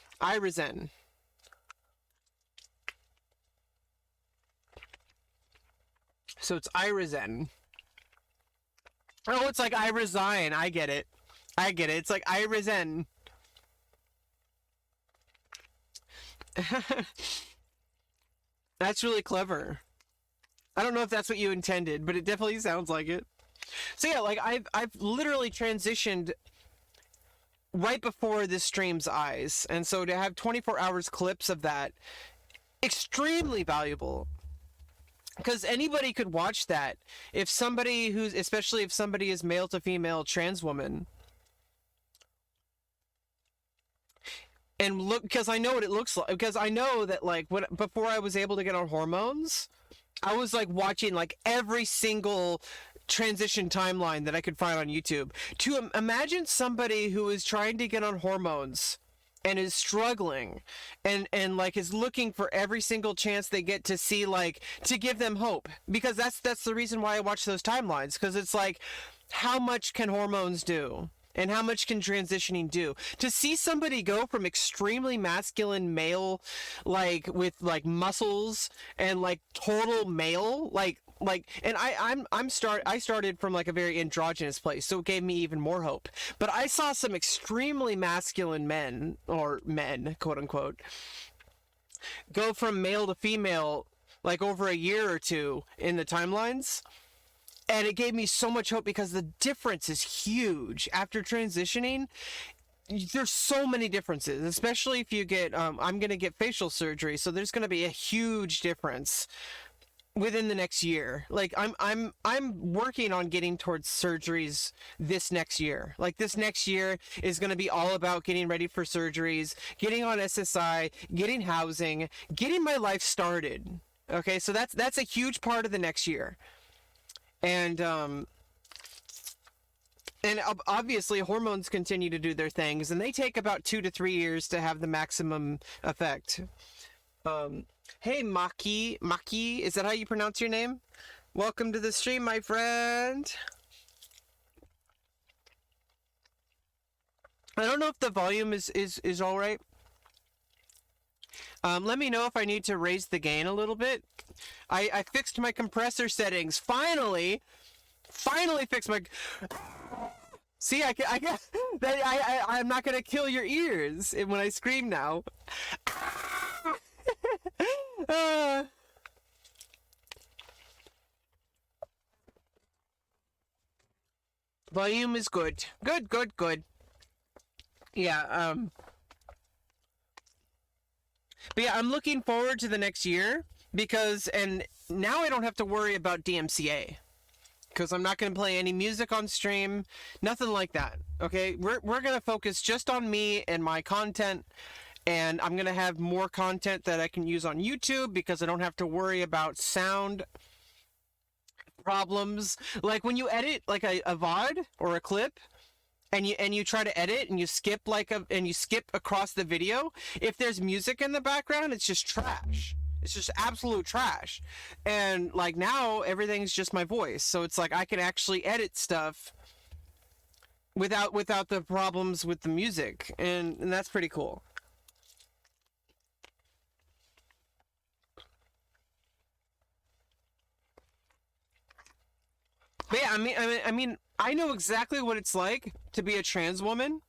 So it's Irizen. Oh, it's like I resign. I get it. I get it. It's like I resign. That's really clever. I don't know if that's what you intended, but it definitely sounds like it. So yeah, like I've literally transitioned right before this stream's eyes, and so to have 24 hours clips of that, extremely valuable. Because anybody could watch that. If somebody who's, especially if somebody is male to female trans woman, and look, because I know what it looks like, because I know that like when before I was able to get on hormones, I was like watching like every single transition timeline that I could find on YouTube. To imagine somebody who is trying to get on hormones and is struggling and like is looking for every single chance they get to see, like, to give them hope, because that's the reason why I watch those timelines, because it's like, how much can hormones do? And how much can transitioning do? To see somebody go from extremely masculine male, like with like muscles and like total male, and I started from like a very androgynous place, so it gave me even more hope. But I saw some extremely masculine men, or men, quote unquote, go from male to female like over a year or two in the timelines. And it gave me so much hope because the difference is huge after transitioning. There's so many differences, especially if you get I'm going to get facial surgery, so there's going to be a huge difference within the next year. Like I'm working on getting towards surgeries this next year. Like this next year is going to be all about getting ready for surgeries, getting on SSI, getting housing, getting my life started. Okay, so that's a huge part of the next year. And obviously hormones continue to do their things, and they take about 2 to 3 years to have the maximum effect. Hey Maki, is that how you pronounce your name? Welcome to the stream, my friend. I don't know if the volume is all right. Let me know if I need to raise the gain a little bit. I fixed my compressor settings. Finally fixed my... See, I'm not gonna kill your ears when I scream now. Volume is good. Good. Yeah, but yeah, I'm looking forward to the next year because, and now I don't have to worry about DMCA because I'm not going to play any music on stream, nothing like that. Okay, we're going to focus just on me and my content, and I'm going to have more content that I can use on YouTube because I don't have to worry about sound problems. Like when you edit like a VOD or a clip, and you try to edit and you skip across the video, if there's music in the background, it's just trash. It's just absolute trash. And like now everything's just my voice, so it's like I can actually edit stuff without the problems with the music, and that's pretty cool. But yeah, I mean, I know exactly what it's like to be a trans woman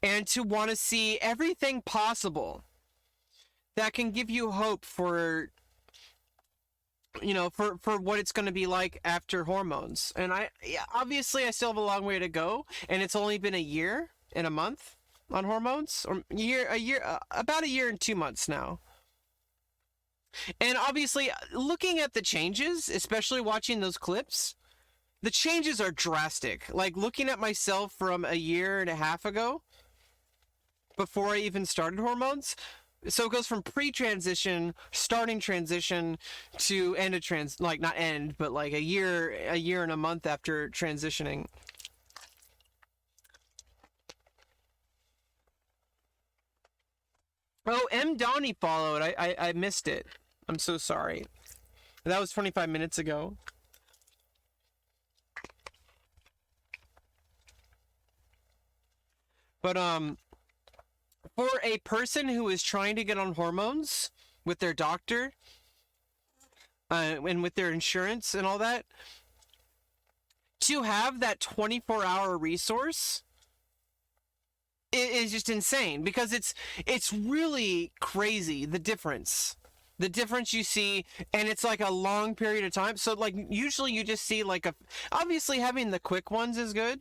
and to want to see everything possible that can give you hope for, you know, for what it's going to be like after hormones. And obviously I still have a long way to go, and it's only been a year and a month on hormones, or about a year and 2 months now. And obviously looking at the changes, especially watching those clips, the changes are drastic. Like looking at myself from a year and a half ago, before I even started hormones. So it goes from pre-transition, starting transition, to end of like not end, but like a year and a month after transitioning. Oh, M. Donnie followed. I missed it. I'm so sorry. That was 25 minutes ago. But for a person who is trying to get on hormones with their doctor, and with their insurance and all that, to have that 24-hour resource is just insane, because it's really crazy the difference you see, and it's like a long period of time. So like usually you just see like obviously having the quick ones is good,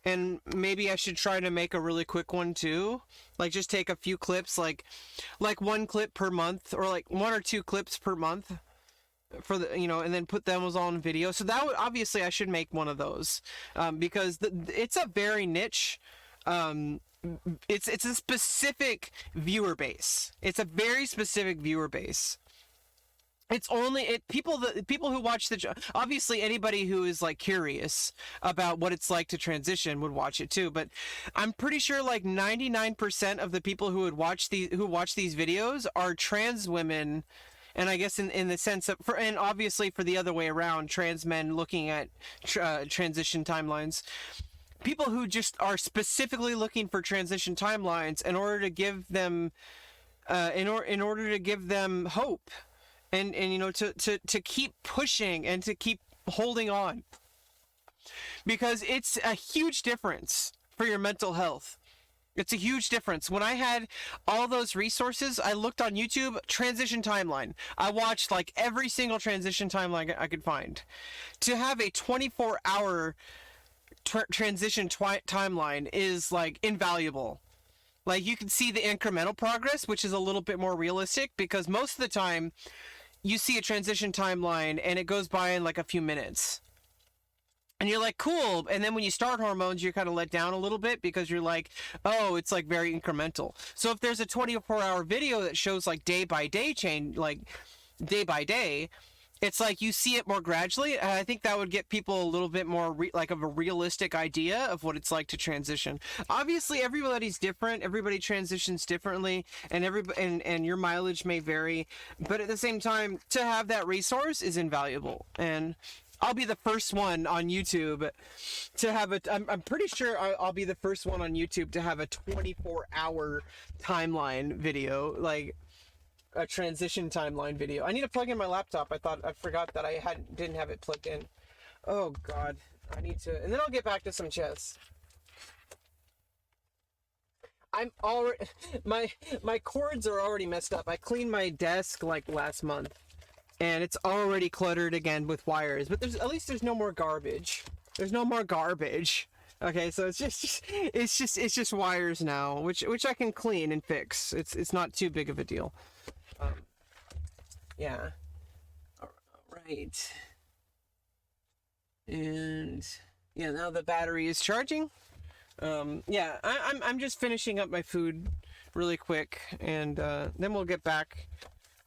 and maybe I should try to make a really quick one too, like just take a few clips, like one clip per month, or like 1 or 2 clips per month for the, and then put them all in video. So that would, obviously I should make one of those, because it's a very niche, it's a specific viewer base. It's a very specific viewer base. It's only people who watch obviously anybody who is like curious about what it's like to transition would watch it too, but I'm pretty sure like 99% of the people who watch these videos are trans women. And I guess in the sense of, and obviously for the other way around, trans men looking at transition timelines. People who just are specifically looking for transition timelines in order to give them, in order to give them hope, and to keep pushing and to keep holding on, because it's a huge difference for your mental health. It's a huge difference. When I had all those resources, I looked on YouTube, transition timeline. I watched like every single transition timeline I could find. To have a 24-hour transition timeline is like invaluable. Like you can see the incremental progress, which is a little bit more realistic, because most of the time you see a transition timeline and it goes by in like a few minutes. And you're like, cool. And then when you start hormones, you're kind of let down a little bit, because you're like, oh, it's like very incremental. So if there's a 24-hour video that shows like day by day change, like day by day, it's like you see it more gradually. And I think that would get people a little bit more like of a realistic idea of what it's like to transition. Obviously, everybody's different. Everybody transitions differently, and and your mileage may vary. But at the same time, to have that resource is invaluable. And I'll be the first one on YouTube to have I'm pretty sure I'll be the first one on YouTube to have a 24-hour timeline video, like a transition timeline video. I need to plug in my laptop. I forgot that I didn't have it plugged in. Oh God, I need to, and then I'll get back to some chess. I'm already, my cords are already messed up. I cleaned my desk like last month, and it's already cluttered again with wires, but at least there's no more garbage. There's no more garbage. Okay, so it's just wires now, which I can clean and fix. It's not too big of a deal. Yeah. All right. And yeah, now the battery is charging. Yeah, I'm just finishing up my food really quick, and then we'll get back.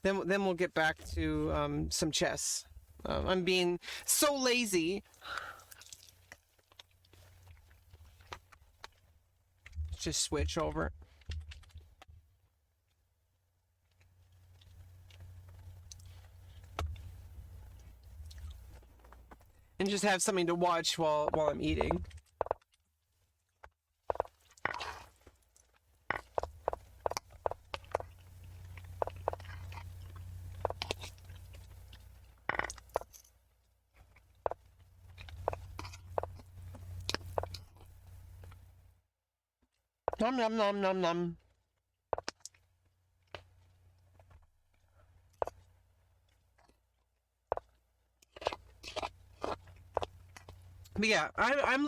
Then we'll get back to some chess. I'm being so lazy. Just switch over. And just have something to watch while I'm eating. Nom nom nom nom nom. But yeah, I'm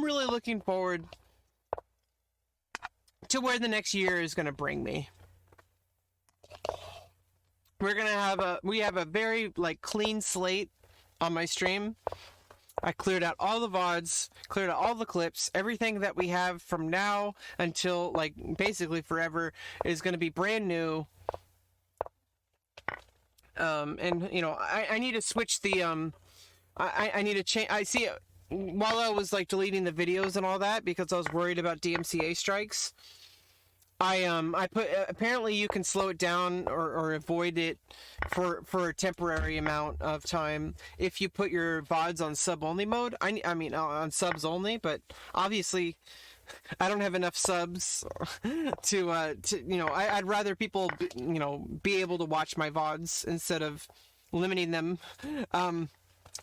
really looking forward to where the next year is going to bring me. We have a very like clean slate on my stream. I cleared out all the VODs, cleared out all the clips. Everything that we have from now until like basically forever is going to be brand new. And I need to switch the I need to change. I see it while I was like deleting the videos and all that, because I was worried about DMCA strikes. I put, apparently you can slow it down or avoid it for a temporary amount of time if you put your VODs on sub only mode. I mean on subs only, but obviously I don't have enough subs to I'd rather people be able to watch my VODs instead of limiting them.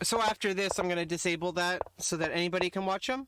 So after this, I'm going to disable that so that anybody can watch them.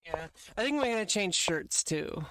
Yeah, I think we're going to change shirts too.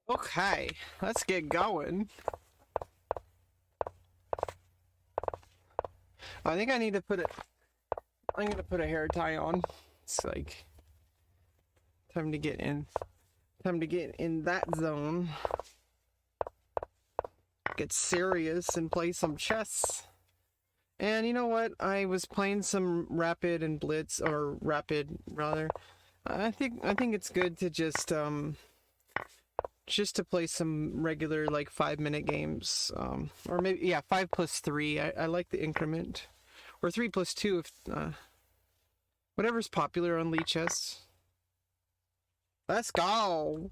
Okay, let's get going. I think I need to put it. I'm gonna put a hair tie on. It's like time to get in. Time to get in that zone. Get serious and play some chess. And you know what? I was playing some Rapid and Blitz, or Rapid rather. I think it's good to just to play some regular like 5-minute games, or maybe 5+3. I like the increment, or 3+2 if whatever's popular on Lee Chess. Let's go.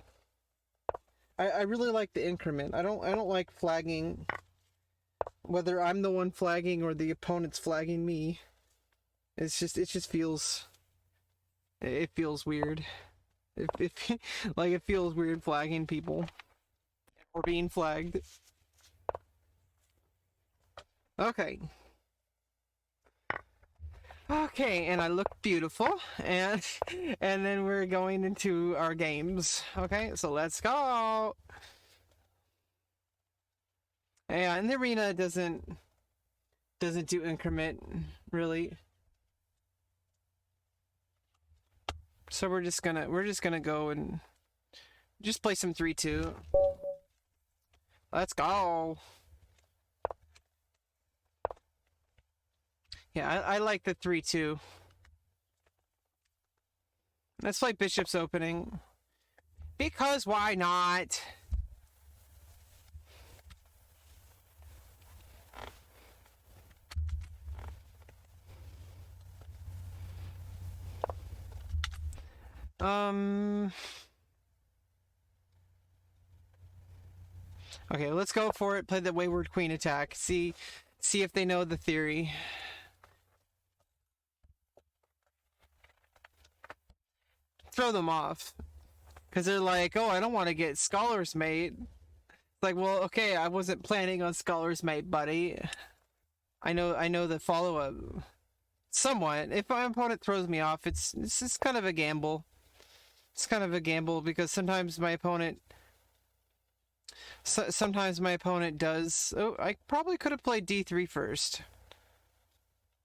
I really like the increment. I don't like flagging, whether I'm the one flagging or the opponent's flagging me. It just feels weird. It feels weird flagging people or being flagged. Okay. Okay, and I look beautiful, and then we're going into our games. Okay, so let's go. Yeah, and the arena doesn't do increment really. So we're just gonna go and just play some 3-2. Let's go. Yeah, I like the 3-2. Let's play Bishop's opening. Because why not? Okay, let's go for it. Play the Wayward Queen attack. See if they know the theory. Throw them off. Because they're like, oh, I don't want to get Scholar's Mate. It's like, well, okay, I wasn't planning on Scholar's Mate, buddy. I know the follow-up. Somewhat. If my opponent throws me off, it's just kind of a gamble. It's kind of a gamble because sometimes my opponent does. Oh, I probably could have played D3 first.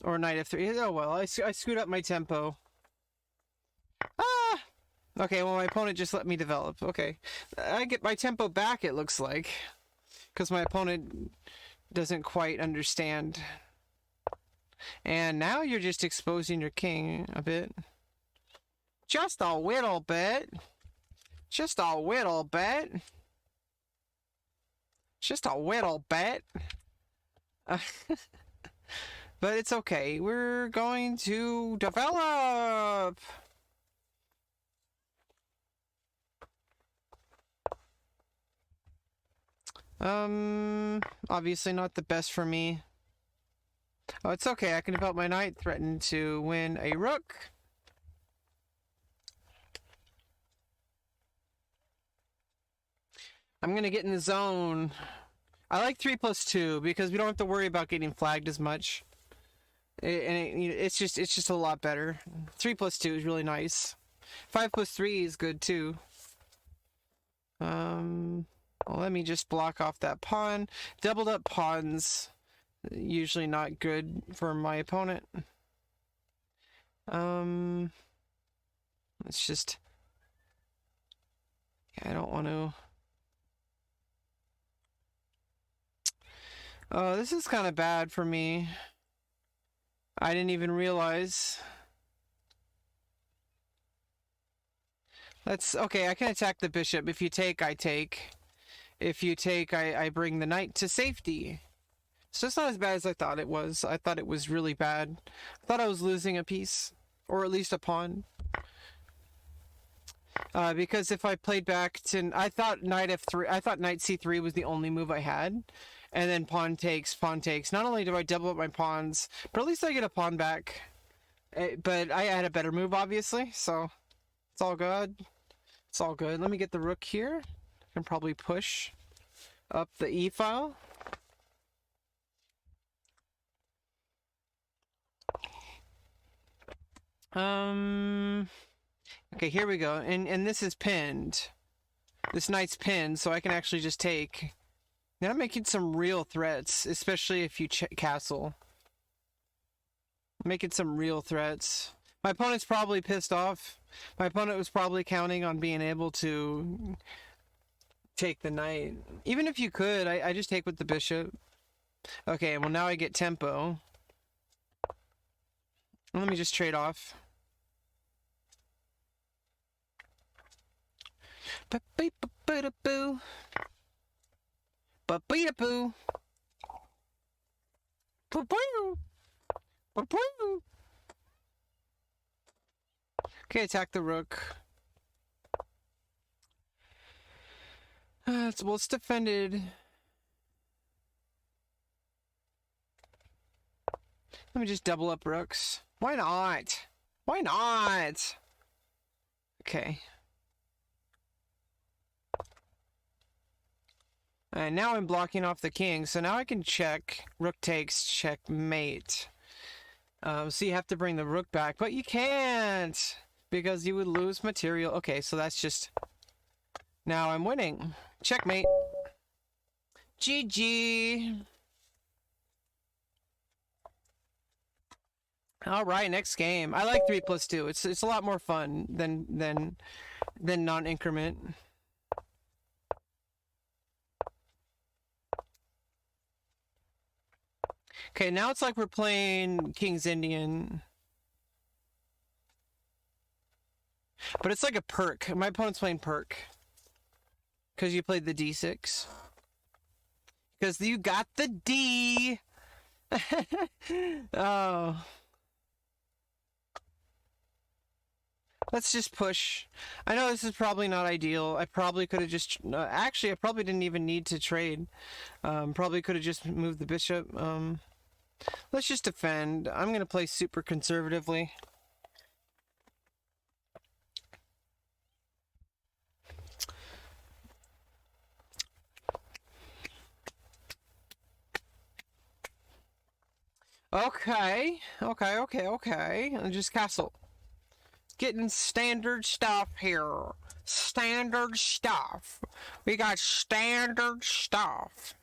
Or Knight F3. Oh well, I screwed up my tempo. Ah! Okay, well my opponent just let me develop. Okay. I get my tempo back, it looks like. Because my opponent doesn't quite understand. And now you're just exposing your king a bit. Just a little bit. Just a little bit. Just a little bit. But it's okay. We're going to develop. Obviously not the best for me. Oh, it's okay. I can develop my knight, threaten to win a rook. I'm gonna get in the zone. I like 3+2 because we don't have to worry about getting flagged as much. It's just a lot better. 3+2 is really nice. 5+3 is good too. Well, let me just block off that pawn. Doubled up pawns, usually not good for my opponent. It's just, I don't want to. Oh, this is kind of bad for me. I didn't even realize. Okay, I can attack the bishop. If you take, I take. If you take, I bring the knight to safety. So it's not as bad as I thought it was. I thought it was really bad. I thought I was losing a piece. Or at least a pawn. Because if I played back to... I thought knight F3... I thought knight C3 was the only move I had. And then pawn takes, pawn takes. Not only do I double up my pawns, but at least I get a pawn back. But I had a better move, obviously, so it's all good. It's all good. Let me get the rook here. I can probably push up the e-file. Okay, here we go. And this is pinned. this knight's pinned, so I can actually just take. Now I'm making some real threats, especially if you castle. Making some real threats. My opponent's probably pissed off. My opponent was probably counting on being able to take the knight. Even if you could, I just take with the bishop. Okay, well now I get tempo. Let me just trade off. Ba-beep-ba-ba-da-boo. Ba-beep-a-boo. Ba-boo. Ba-boo. Okay, attack the rook. Well, it's defended. Let me just double up rooks. Why not? Why not? Okay. And now I'm blocking off the king, so now I can check. Rook takes, checkmate. So you have to bring the rook back, but you can't because you would lose material. Okay, so that's just. Now I'm winning. Checkmate. GG. All right, next game. I like 3+2. It's a lot more fun than non-increment. Okay, now it's like we're playing King's Indian. But it's like a perk. My opponent's playing perk. Because you played the D6. Because you got the D. Oh. Let's just push. I know this is probably not ideal. I probably could have just... actually, I probably didn't even need to trade. Probably could have just moved the bishop. Let's just defend. I'm going to play super conservatively. Okay. And just castle. Getting standard stuff here. Standard stuff. We got standard stuff.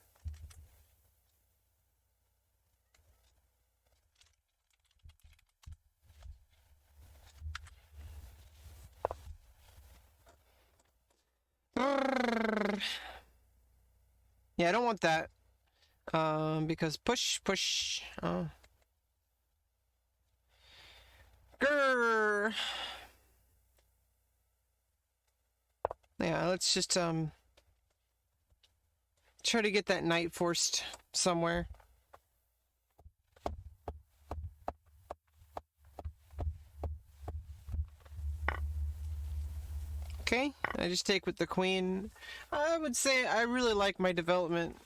Yeah, I don't want that. Because push. Grrr. Yeah, let's just try to get that knight forced somewhere. Okay, I just take with the queen. I would say I really like my development.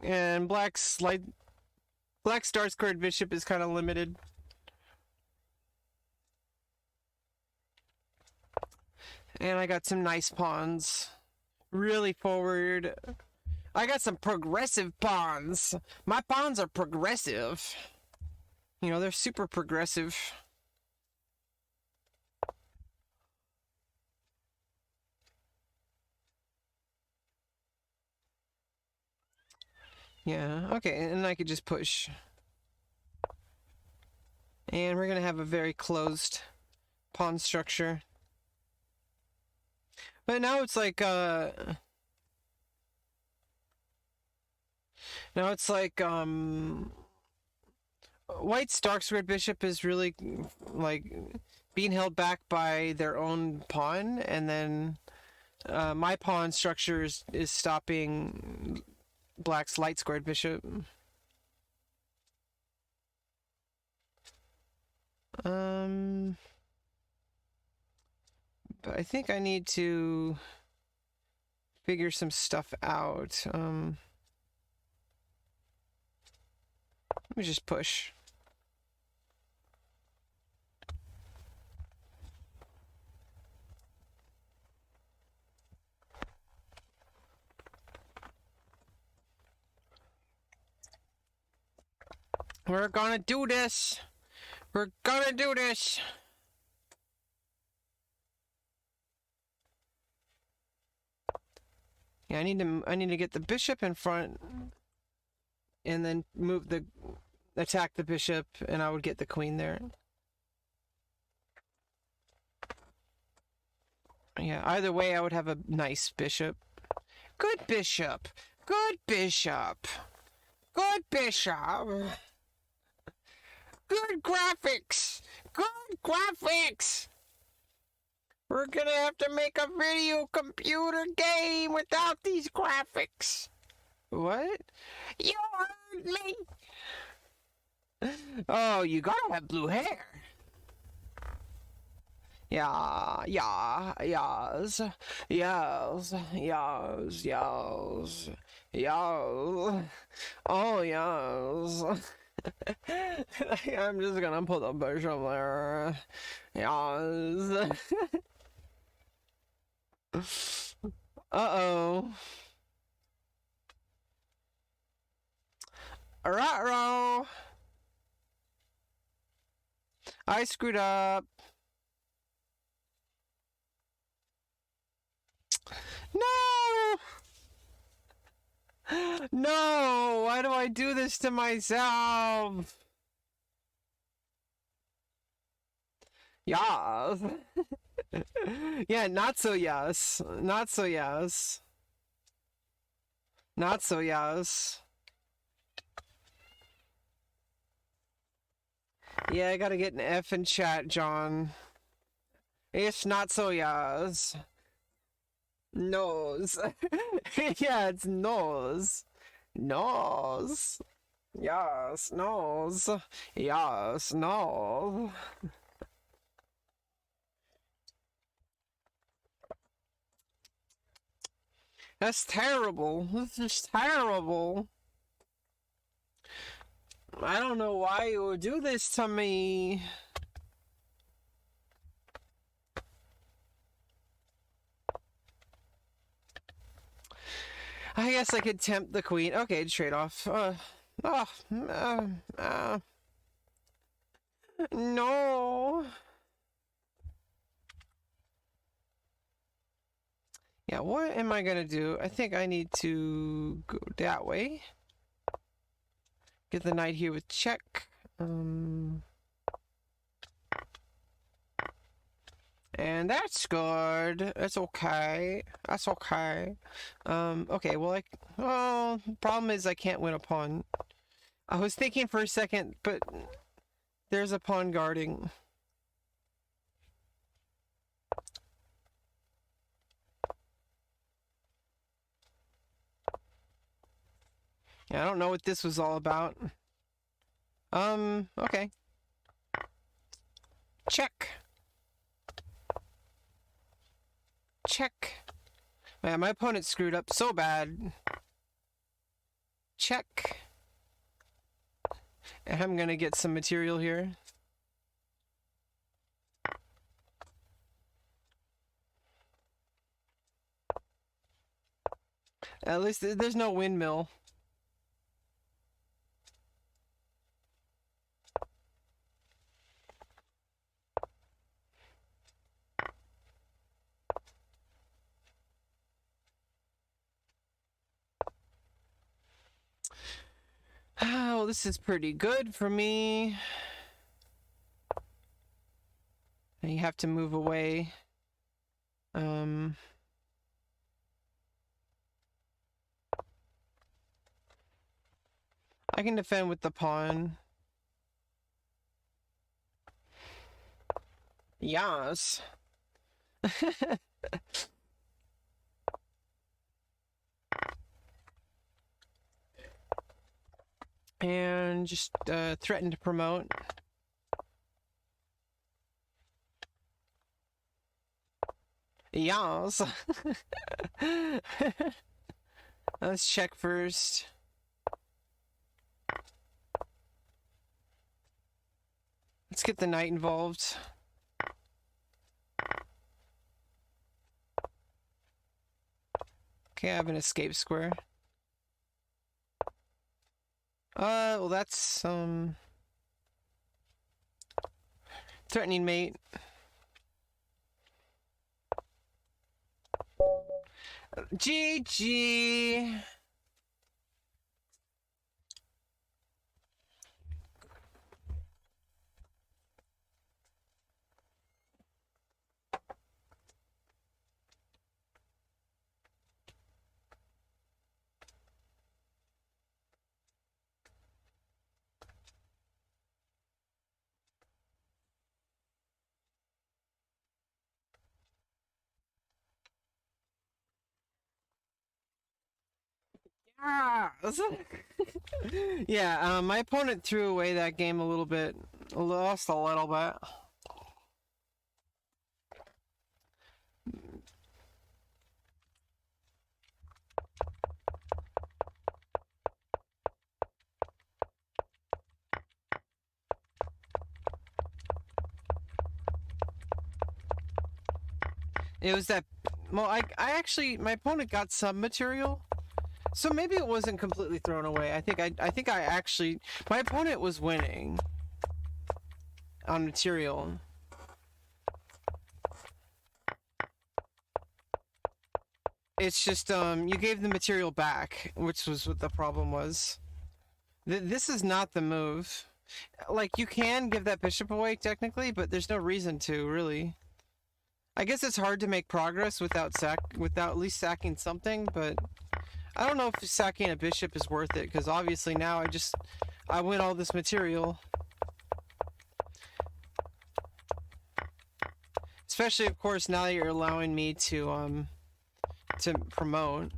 And Black's star squared bishop is kind of limited. And I got some nice pawns. Really forward. I got some progressive pawns. My pawns are progressive. You know, they're super progressive. Yeah, okay, and I could just push. And we're gonna have a very closed pawn structure. But now it's like, now it's like, White's dark squared bishop is really, like, being held back by their own pawn, and then, my pawn structure is stopping Black's light squared bishop. But I think I need to figure some stuff out. Let me just push. We're gonna do this. We're gonna do this. Yeah, I need to get the bishop in front, and then attack the bishop, and I would get the queen there. Yeah, either way, I would have a nice bishop. Good bishop. Good bishop. Good bishop. Good graphics. Good graphics. We're gonna have to make a video computer game without these graphics. What? You heard me. Oh, you gotta have blue hair. Yeah, yes, yes, yes, yes, yes. Oh, yes. I'm just gonna put the bishop there. Yes. Uh-oh. Ruh-roh. I screwed up. No! No! Why do I do this to myself? Yes. Yeah, not so yes. Not so yes. Not so yes. Yeah, I gotta get an F in chat, John. It's not so yes. Nose. Yeah, it's nose. Nose. Yes, nose. Yes, nose. That's terrible. This is terrible. I don't know why you would do this to me. I guess I could tempt the queen. Okay, trade off. No. Yeah, what am I gonna do? I think I need to go that way. Get the knight here with check. And that's good. That's okay. That's okay. Okay, well, problem is I can't win a pawn. I was thinking for a second, but there's a pawn guarding. Yeah, I don't know what this was all about. Okay. Check. Check. Man, my opponent screwed up so bad. Check. And I'm gonna get some material here. At least there's no windmill. Oh, this is pretty good for me. And you have to move away. I can defend with the pawn. Yes. And just threaten to promote. Yes. Let's check first. Let's get the knight involved. Okay, I have an escape square. Well, that's threatening mate. GG. Ah! Yeah, my opponent threw away that game a little bit. Lost a little bit. It was that. Well, I actually, my opponent got some material, so maybe it wasn't completely thrown away. I think I actually, my opponent was winning on material. It's just, you gave the material back, which was what the problem was. This is not the move. Like, you can give that bishop away technically, but there's no reason to, really. I guess it's hard to make progress without at least sacking something, but I don't know if sacking a bishop is worth it, because obviously now I win all this material. Especially, of course, now that you're allowing me to promote.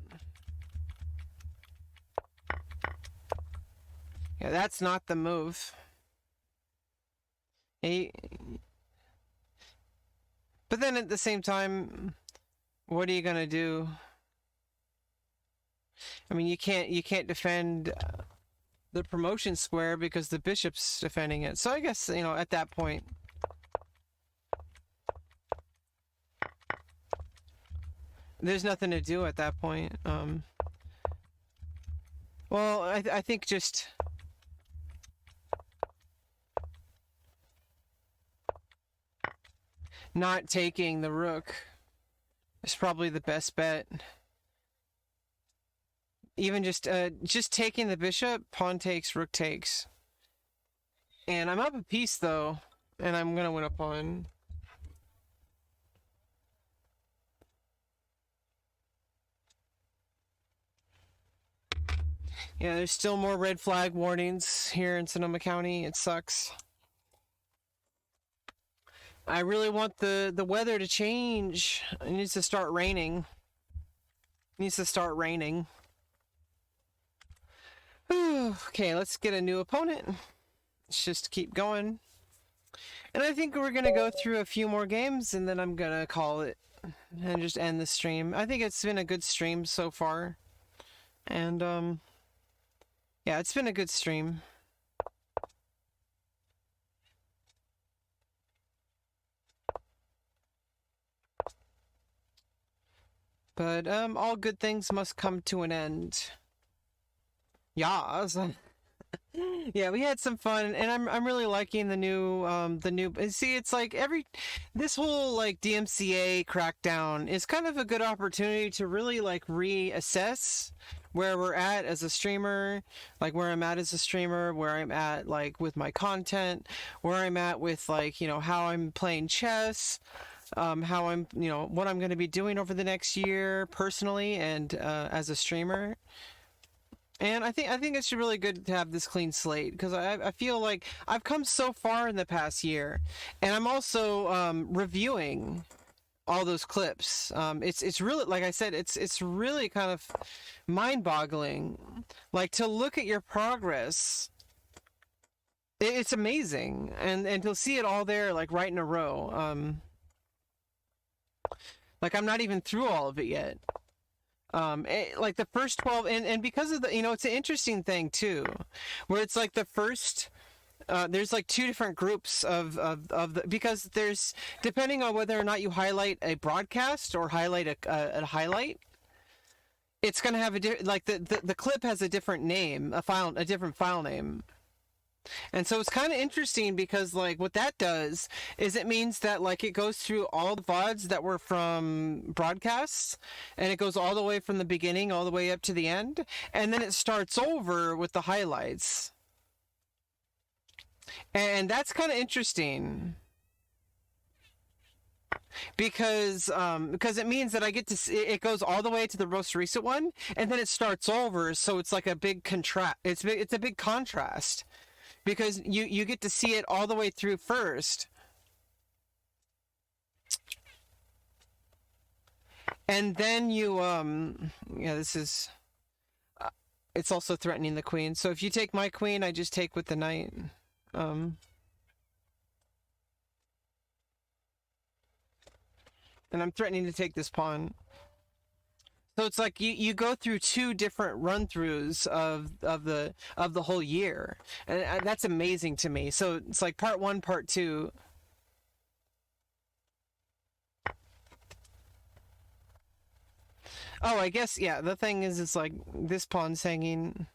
Yeah, that's not the move. Hey, but then at the same time, what are you gonna do? I mean, you can't defend the promotion square because the bishop's defending it. So I guess, at that point, there's nothing to do at that point. Well, I think just not taking the rook is probably the best bet. Even just taking the bishop, pawn takes, rook takes. And I'm up a piece though, and I'm gonna win a pawn. Yeah, there's still more red flag warnings here in Sonoma County. It sucks. I really want the weather to change. It needs to start raining. It needs to start raining. Okay, let's get a new opponent. Let's just keep going. And I think we're going to go through a few more games, and then I'm going to call it and just end the stream. I think it's been a good stream so far. And, yeah, it's been a good stream. But, all good things must come to an end. Yas. Yeah, we had some fun, and I'm really liking the new see, it's like this whole like DMCA crackdown is kind of a good opportunity to really like reassess where we're at as a streamer, like where I'm at as a streamer, where I'm at like with my content, where I'm at with like, how I'm playing chess, how I'm, what I'm going to be doing over the next year personally and as a streamer. And I think it's really good to have this clean slate, because I feel like I've come so far in the past year, and I'm also reviewing all those clips. It's really, like I said, it's really kind of mind-boggling, like to look at your progress. It's amazing, and to see it all there, like right in a row. Like I'm not even through all of it yet. Like the first 12, and because of the, it's an interesting thing too, where it's like the first, there's like two different groups of the, because there's, depending on whether or not you highlight a broadcast or highlight a highlight, it's going to have like the clip has a different name, a different file name. And so it's kind of interesting because like what that does is it means that like it goes through all the VODs that were from broadcasts, and it goes all the way from the beginning all the way up to the end, and then it starts over with the highlights. And that's kind of interesting because it means that I get to see, it goes all the way to the most recent one, and then it starts over, so it's like a big contrast. It's a big contrast because you get to see it all the way through first, and then you yeah, this is it's also threatening the queen. So if you take my queen, I just take with the knight. And I'm threatening to take this pawn. So it's like you go through two different run-throughs of the whole year, and that's amazing to me. So it's like part one, part two. Oh, I guess yeah. The thing is, it's like this pawn's hanging.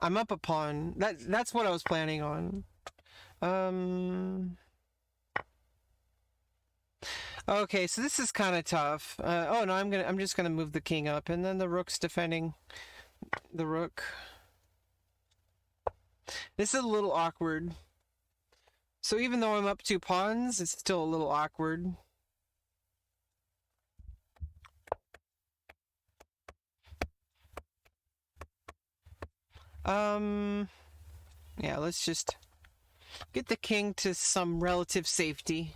I'm up a pawn. That's what I was planning on. Okay, so this is kind of tough. Oh no, I'm just gonna move the king up, and then the rook's defending the rook. This is a little awkward. So even though I'm up two pawns, it's still a little awkward. Yeah, let's just get the king to some relative safety.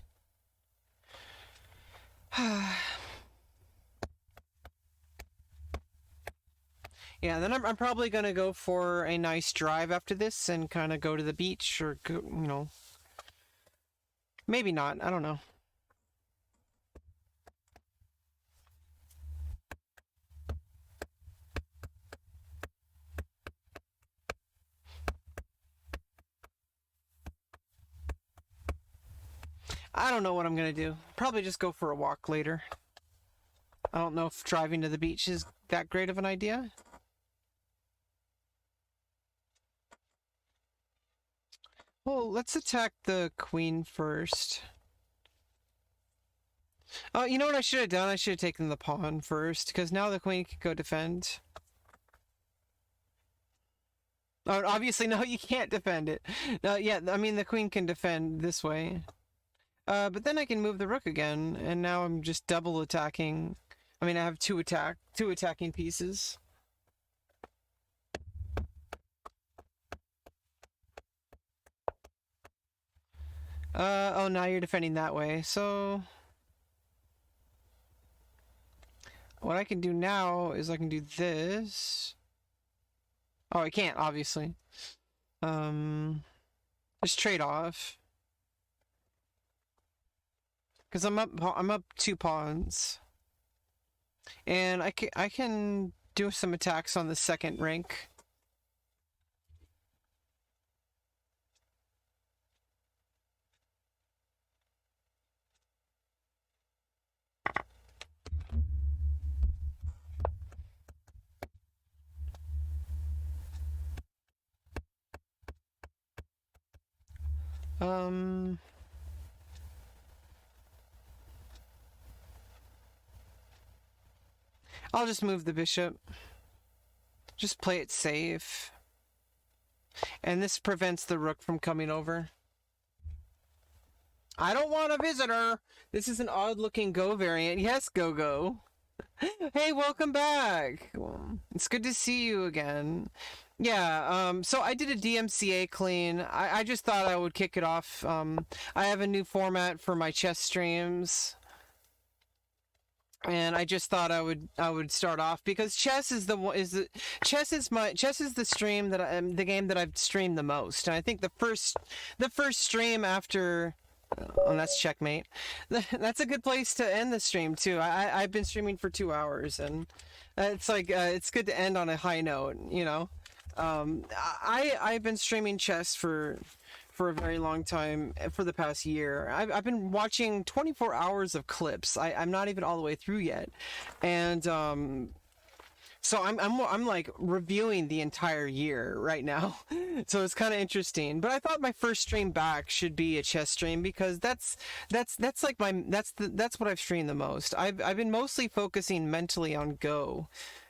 Yeah, then I'm probably gonna go for a nice drive after this and kind of go to the beach or go, you know, maybe not. I don't know. I don't know what I'm gonna do. Probably just go for a walk later. I don't know if driving to the beach is that great of an idea. Well, let's attack the queen first. Oh, you know what I should have done? I should have taken the pawn first, because now the queen can go defend. Oh, obviously, no, you can't defend it. No, yeah, I mean, the queen can defend this way. But then I can move the rook again, and now I'm just double attacking. I mean, I have two attacking pieces. Oh, now you're defending that way, so... What I can do now is I can do this. Oh, I can't, obviously. Just trade off. Because I'm up two pawns. And I can do some attacks on the second rank. I'll just move the bishop. Just play it safe. And this prevents the rook from coming over. I don't want a visitor. This is an odd-looking Go variant. Yes, Go. Hey, welcome back. It's good to see you again. Yeah, so I did a DMCA clean. I just thought I would kick it off. I have a new format for my chess streams. And I just thought I would start off because chess is the stream that the game that I've streamed the most. And I think the first stream after that's checkmate. That's a good place to end the stream too. I've been streaming for 2 hours, and it's like it's good to end on a high note, you know. I've been streaming chess for a very long time, for the past year. I've been watching 24 hours of clips. I'm not even all the way through yet, and So I'm like reviewing the entire year right now, so it's kind of interesting. But I thought my first stream back should be a chess stream because that's like that's what I've streamed the most. I've been mostly focusing mentally on Go,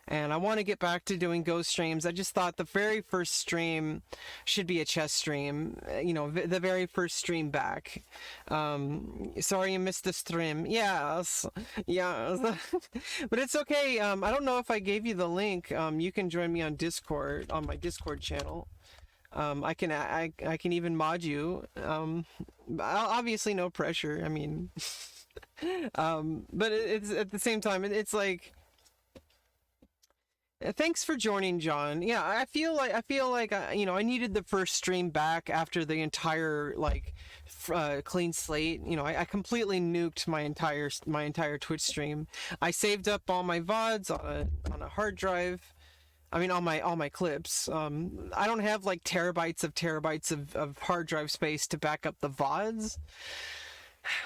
and I want to get back to doing Go streams. I just thought the very first stream should be a chess stream. You know, the very first stream back. Sorry you missed the stream. Yes, yes. But it's okay. I don't know if I gave you the link. You can join me on Discord, on my Discord channel. I can even mod you. Obviously no pressure. I mean, but it's at the same time, it's like, thanks for joining, John. Yeah, I feel like you know, I needed the first stream back after the entire like clean slate. You know, I completely nuked my entire Twitch stream. I saved up all my VODs on a hard drive. I mean, all my clips. I don't have like terabytes of hard drive space to back up the VODs,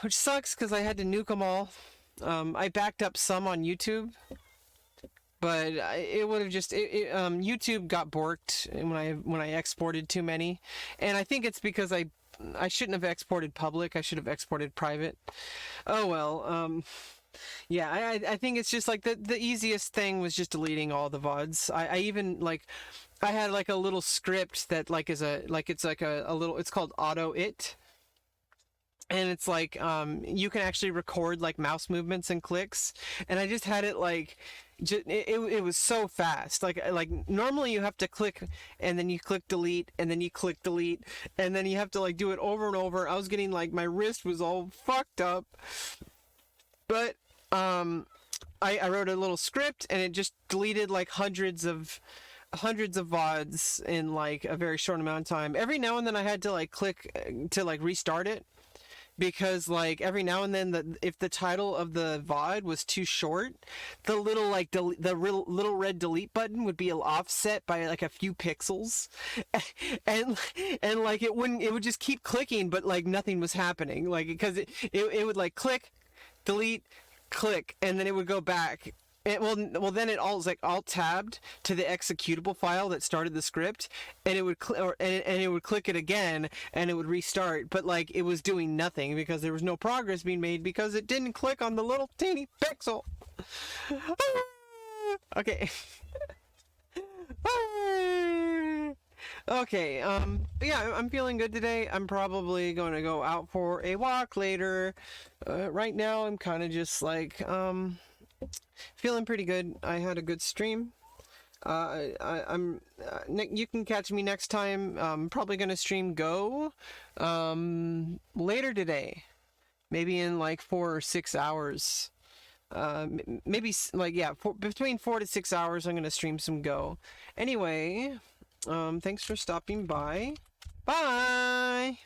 which sucks because I had to nuke them all. I backed up some on YouTube, but it would have just YouTube got borked when I exported too many, and I think it's because I shouldn't have exported public. I should have exported private. Oh well. Yeah, I think it's just like the easiest thing was just deleting all the VODs. I even like I had like a little script that like is a like it's like a little, it's called auto it. And it's like you can actually record like mouse movements and clicks, and I just had it like it was so fast. Like normally you have to click and then you click delete and then you click delete and then you have to like do it over and over. I was getting like, my wrist was all fucked up. But I wrote a little script and it just deleted like hundreds of VODs in like a very short amount of time. Every now and then I had to like click to like restart it, because like every now and then if the title of the VOD was too short, the little like little red delete button would be offset by like a few pixels, and like it would just keep clicking, but like nothing was happening, like because it would like click, delete, click, and then it would go back. Well, then it all was like alt tabbed to the executable file that started the script, and it would and it would click it again, and it would restart. But like it was doing nothing because there was no progress being made because it didn't click on the little teeny pixel. Okay. Okay, but yeah, I'm feeling good today. I'm probably going to go out for a walk later. Right now, I'm kind of just like, feeling pretty good. I had a good stream. You can catch me next time. I'm probably going to stream Go, later today. Maybe in like 4 or 6 hours. Maybe like, yeah, between 4 to 6 hours, I'm going to stream some Go. Anyway, thanks for stopping by. Bye!